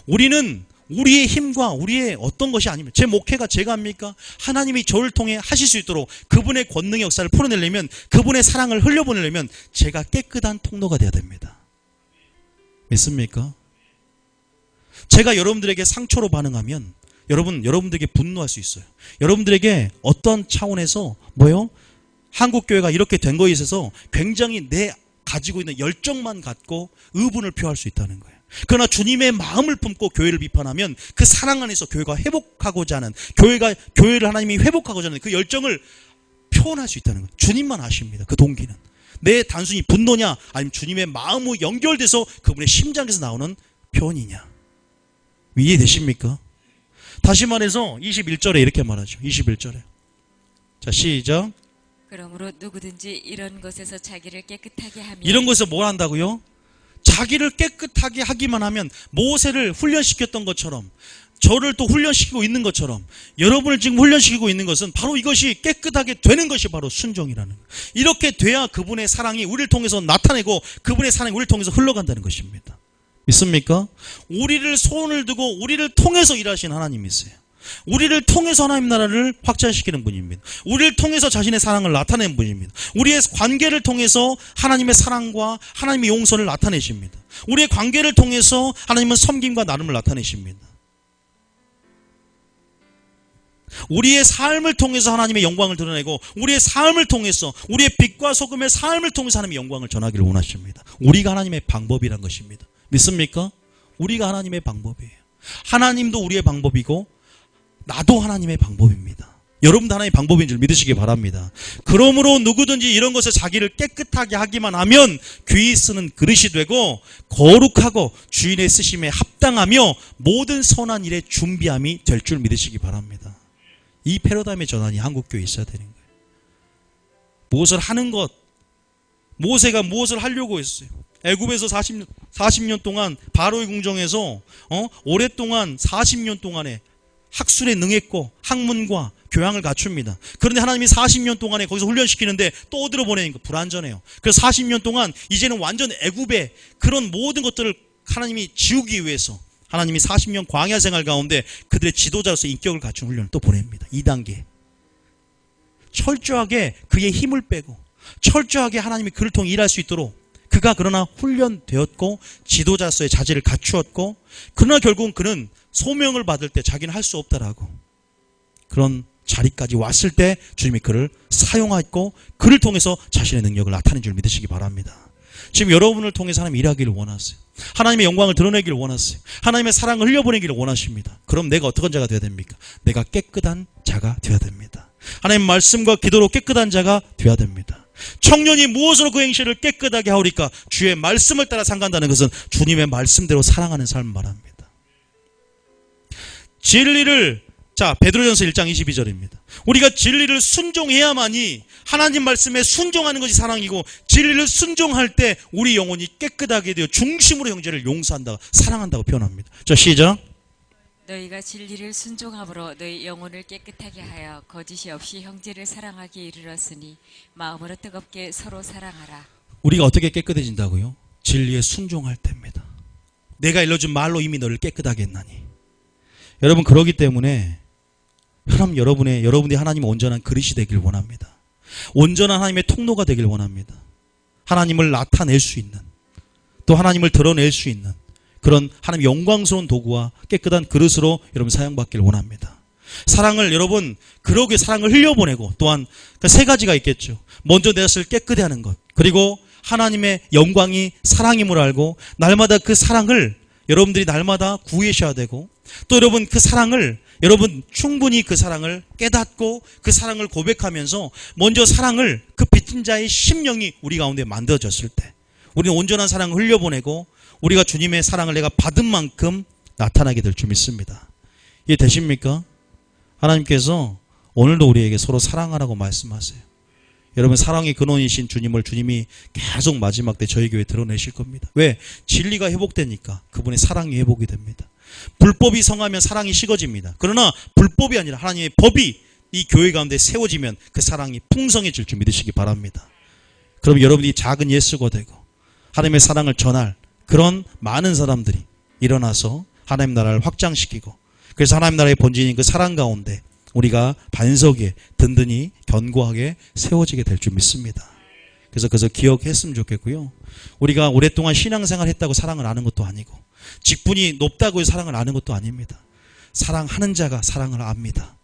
우리는 우리의 힘과 우리의 어떤 것이 아니면 제 목회가 제가 합니까? 하나님이 저를 통해 하실 수 있도록 그분의 권능의 역사를 풀어내려면 그분의 사랑을 흘려보내려면 제가 깨끗한 통로가 되어야 됩니다. 믿습니까? 제가 여러분들에게 상처로 반응하면 여러분들에게 분노할 수 있어요. 여러분들에게 어떤 차원에서 한국교회가 이렇게 된 거에 있어서 굉장히 내 가지고 있는 열정만 갖고 의분을 표할 수 있다는 거예요. 그러나 주님의 마음을 품고 교회를 비판하면 그 사랑 안에서 교회가 회복하고자 하는 교회를 하나님이 회복하고자 하는 그 열정을 표현할 수 있다는 거예요. 주님만 아십니다. 그 동기는. 내 단순히 분노냐 아니면 주님의 마음으로 연결돼서 그분의 심장에서 나오는 표현이냐. 이해되십니까? 다시 말해서 21절에 이렇게 말하죠. 21절에. 자, 시작. 그러므로 누구든지 이런 것에서 자기를 깨끗하게 하면 이런 것에서 뭘 한다고요? 자기를 깨끗하게 하기만 하면 모세를 훈련시켰던 것처럼 저를 또 훈련시키고 있는 것처럼 여러분을 지금 훈련시키고 있는 것은 바로 이것이 깨끗하게 되는 것이 바로 순종이라는 거예요. 이렇게 돼야 그분의 사랑이 우리를 통해서 나타내고 그분의 사랑이 우리를 통해서 흘러간다는 것입니다. 믿습니까? 우리를 손을 두고 우리를 통해서 일하시는 하나님이세요. 우리를 통해서 하나님 나라를 확장시키는 분입니다. 우리를 통해서 자신의 사랑을 나타내는 분입니다. 우리의 관계를 통해서 하나님의 사랑과 하나님의 용서를 나타내십니다. 우리의 관계를 통해서 하나님은 섬김과 나눔을 나타내십니다. 우리의 삶을 통해서 하나님의 영광을 드러내고 우리의 삶을 통해서 우리의 빛과 소금의 삶을 통해서 하나님의 영광을 전하기를 원하십니다. 우리가 하나님의 방법이란 것입니다. 믿습니까? 우리가 하나님의 방법이에요. 하나님도 우리의 방법이고 나도 하나님의 방법입니다. 여러분도 하나님의 방법인 줄 믿으시기 바랍니다. 그러므로 누구든지 이런 것에 자기를 깨끗하게 하기만 하면 귀히 쓰는 그릇이 되고 거룩하고 주인의 쓰심에 합당하며 모든 선한 일에 준비함이 될 줄 믿으시기 바랍니다. 이 패러다임의 전환이 한국교회에 있어야 되는 거예요. 무엇을 하는 것, 모세가 무엇을 하려고 했어요. 애굽에서 40년 동안 바로의 궁정에서 오랫동안 40년 동안에 학술에 능했고 학문과 교양을 갖춥니다. 그런데 하나님이 40년 동안에 거기서 훈련시키는데 또 어디로 보내니까 불완전해요. 그래서 40년 동안 이제는 완전 애굽의 그런 모든 것들을 하나님이 지우기 위해서 하나님이 40년 광야 생활 가운데 그들의 지도자로서 인격을 갖춘 훈련을 또 보냅니다. 2단계. 철저하게 그의 힘을 빼고 철저하게 하나님이 그를 통해 일할 수 있도록 그가 그러나 훈련되었고 지도자로서의 자질을 갖추었고 그러나 결국은 그는 소명을 받을 때 자기는 할 수 없다라고 그런 자리까지 왔을 때 주님이 그를 사용했고 그를 통해서 자신의 능력을 나타낸 줄 믿으시기 바랍니다. 지금 여러분을 통해서 하나님 일하기를 원하세요. 하나님의 영광을 드러내기를 원하세요. 하나님의 사랑을 흘려보내기를 원하십니다. 그럼 내가 어떤 자가 되어야 됩니까? 내가 깨끗한 자가 되어야 됩니다. 하나님 말씀과 기도로 깨끗한 자가 되어야 됩니다. 청년이 무엇으로 그 행실을 깨끗하게 하오리까? 주의 말씀을 따라 상간다는 것은 주님의 말씀대로 사랑하는 삶을 말합니다. 진리를 베드로전서 1장 22절입니다. 우리가 진리를 순종해야만이 하나님 말씀에 순종하는 것이 사랑이고 진리를 순종할 때 우리 영혼이 깨끗하게 되어 중심으로 형제를 용서한다, 사랑한다고 표현합니다. 자, 시작. 너희가 진리를 순종함으로 너희 영혼을 깨끗하게 하여 거짓이 없이 형제를 사랑하기에 이르렀으니 마음으로 뜨겁게 서로 사랑하라. 우리가 어떻게 깨끗해진다고요? 진리에 순종할 때입니다. 내가 일러준 말로 이미 너를 깨끗하게 했나니. 여러분, 그러기 때문에 여러분이 하나님의 온전한 그릇이 되길 원합니다. 온전한 하나님의 통로가 되길 원합니다. 하나님을 나타낼 수 있는, 또 하나님을 드러낼 수 있는 그런 하나님의 영광스러운 도구와 깨끗한 그릇으로 여러분 사용받기를 원합니다. 사랑을 여러분 그러게 사랑을 흘려보내고 또한 세 가지가 있겠죠. 먼저 내 것을 깨끗이 하는 것, 그리고 하나님의 영광이 사랑임을 알고 날마다 그 사랑을 여러분들이 날마다 구하셔야 되고, 또 여러분 그 사랑을 여러분 충분히 그 사랑을 깨닫고 그 사랑을 고백하면서 먼저 사랑을 그 빚진 자의 심령이 우리 가운데 만들어졌을 때 우리는 온전한 사랑을 흘려보내고 우리가 주님의 사랑을 내가 받은 만큼 나타나게 될 줄 믿습니다. 이해 되십니까? 하나님께서 오늘도 우리에게 서로 사랑하라고 말씀하세요. 여러분 사랑의 근원이신 주님을 주님이 계속 마지막 때 저희 교회에 드러내실 겁니다. 왜? 진리가 회복되니까 그분의 사랑이 회복이 됩니다. 불법이 성하면 사랑이 식어집니다. 그러나 불법이 아니라 하나님의 법이 이 교회 가운데 세워지면 그 사랑이 풍성해질 줄 믿으시기 바랍니다. 그럼 여러분이 작은 예수가 되고 하나님의 사랑을 전할 그런 많은 사람들이 일어나서 하나님 나라를 확장시키고, 그래서 하나님 나라의 본질인 그 사랑 가운데 우리가 반석에 든든히 견고하게 세워지게 될 줄 믿습니다. 그래서 그것을 기억했으면 좋겠고요. 우리가 오랫동안 신앙생활 했다고 사랑을 아는 것도 아니고 직분이 높다고 사랑을 아는 것도 아닙니다. 사랑하는 자가 사랑을 압니다.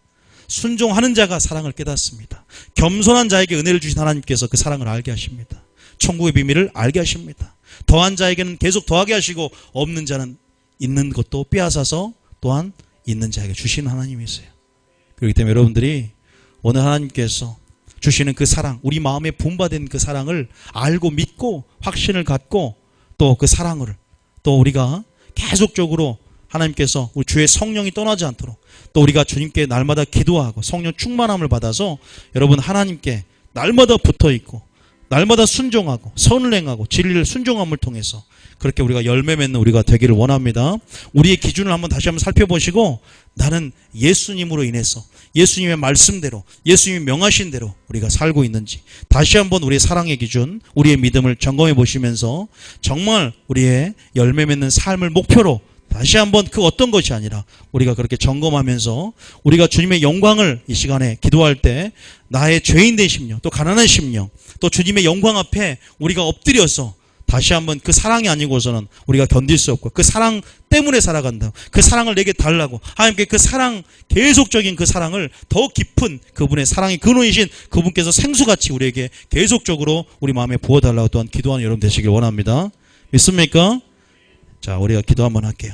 순종하는 자가 사랑을 깨닫습니다. 겸손한 자에게 은혜를 주신 하나님께서 그 사랑을 알게 하십니다. 천국의 비밀을 알게 하십니다. 더한 자에게는 계속 더하게 하시고 없는 자는 있는 것도 빼앗아서 또한 있는 자에게 주시는 하나님이세요. 그렇기 때문에 여러분들이 오늘 하나님께서 주시는 그 사랑, 우리 마음에 분바된 그 사랑을 알고 믿고 확신을 갖고 또 그 사랑을 또 우리가 계속적으로 하나님께서 우리 주의 성령이 떠나지 않도록 또 우리가 주님께 날마다 기도하고 성령 충만함을 받아서 여러분 하나님께 날마다 붙어있고 날마다 순종하고 선을 행하고 진리를 순종함을 통해서 그렇게 우리가 열매 맺는 우리가 되기를 원합니다. 우리의 기준을 다시 한번 살펴보시고 나는 예수님으로 인해서 예수님의 말씀대로 예수님이 명하신 대로 우리가 살고 있는지 다시 한번 우리의 사랑의 기준, 우리의 믿음을 점검해 보시면서 정말 우리의 열매 맺는 삶을 목표로 다시 한번 그 어떤 것이 아니라 우리가 그렇게 점검하면서 우리가 주님의 영광을 이 시간에 기도할 때 나의 죄인된 심령, 또 가난한 심령, 또 주님의 영광 앞에 우리가 엎드려서 다시 한번 그 사랑이 아니고서는 우리가 견딜 수 없고 그 사랑 때문에 살아간다. 그 사랑을 내게 달라고 하나님께 그 사랑, 계속적인 그 사랑을 더 깊은 그분의 사랑의 근원이신 그분께서 생수같이 우리에게 계속적으로 우리 마음에 부어달라고 또한 기도하는 여러분 되시길 원합니다. 믿습니까? 자, 우리가 기도 한번 할게요.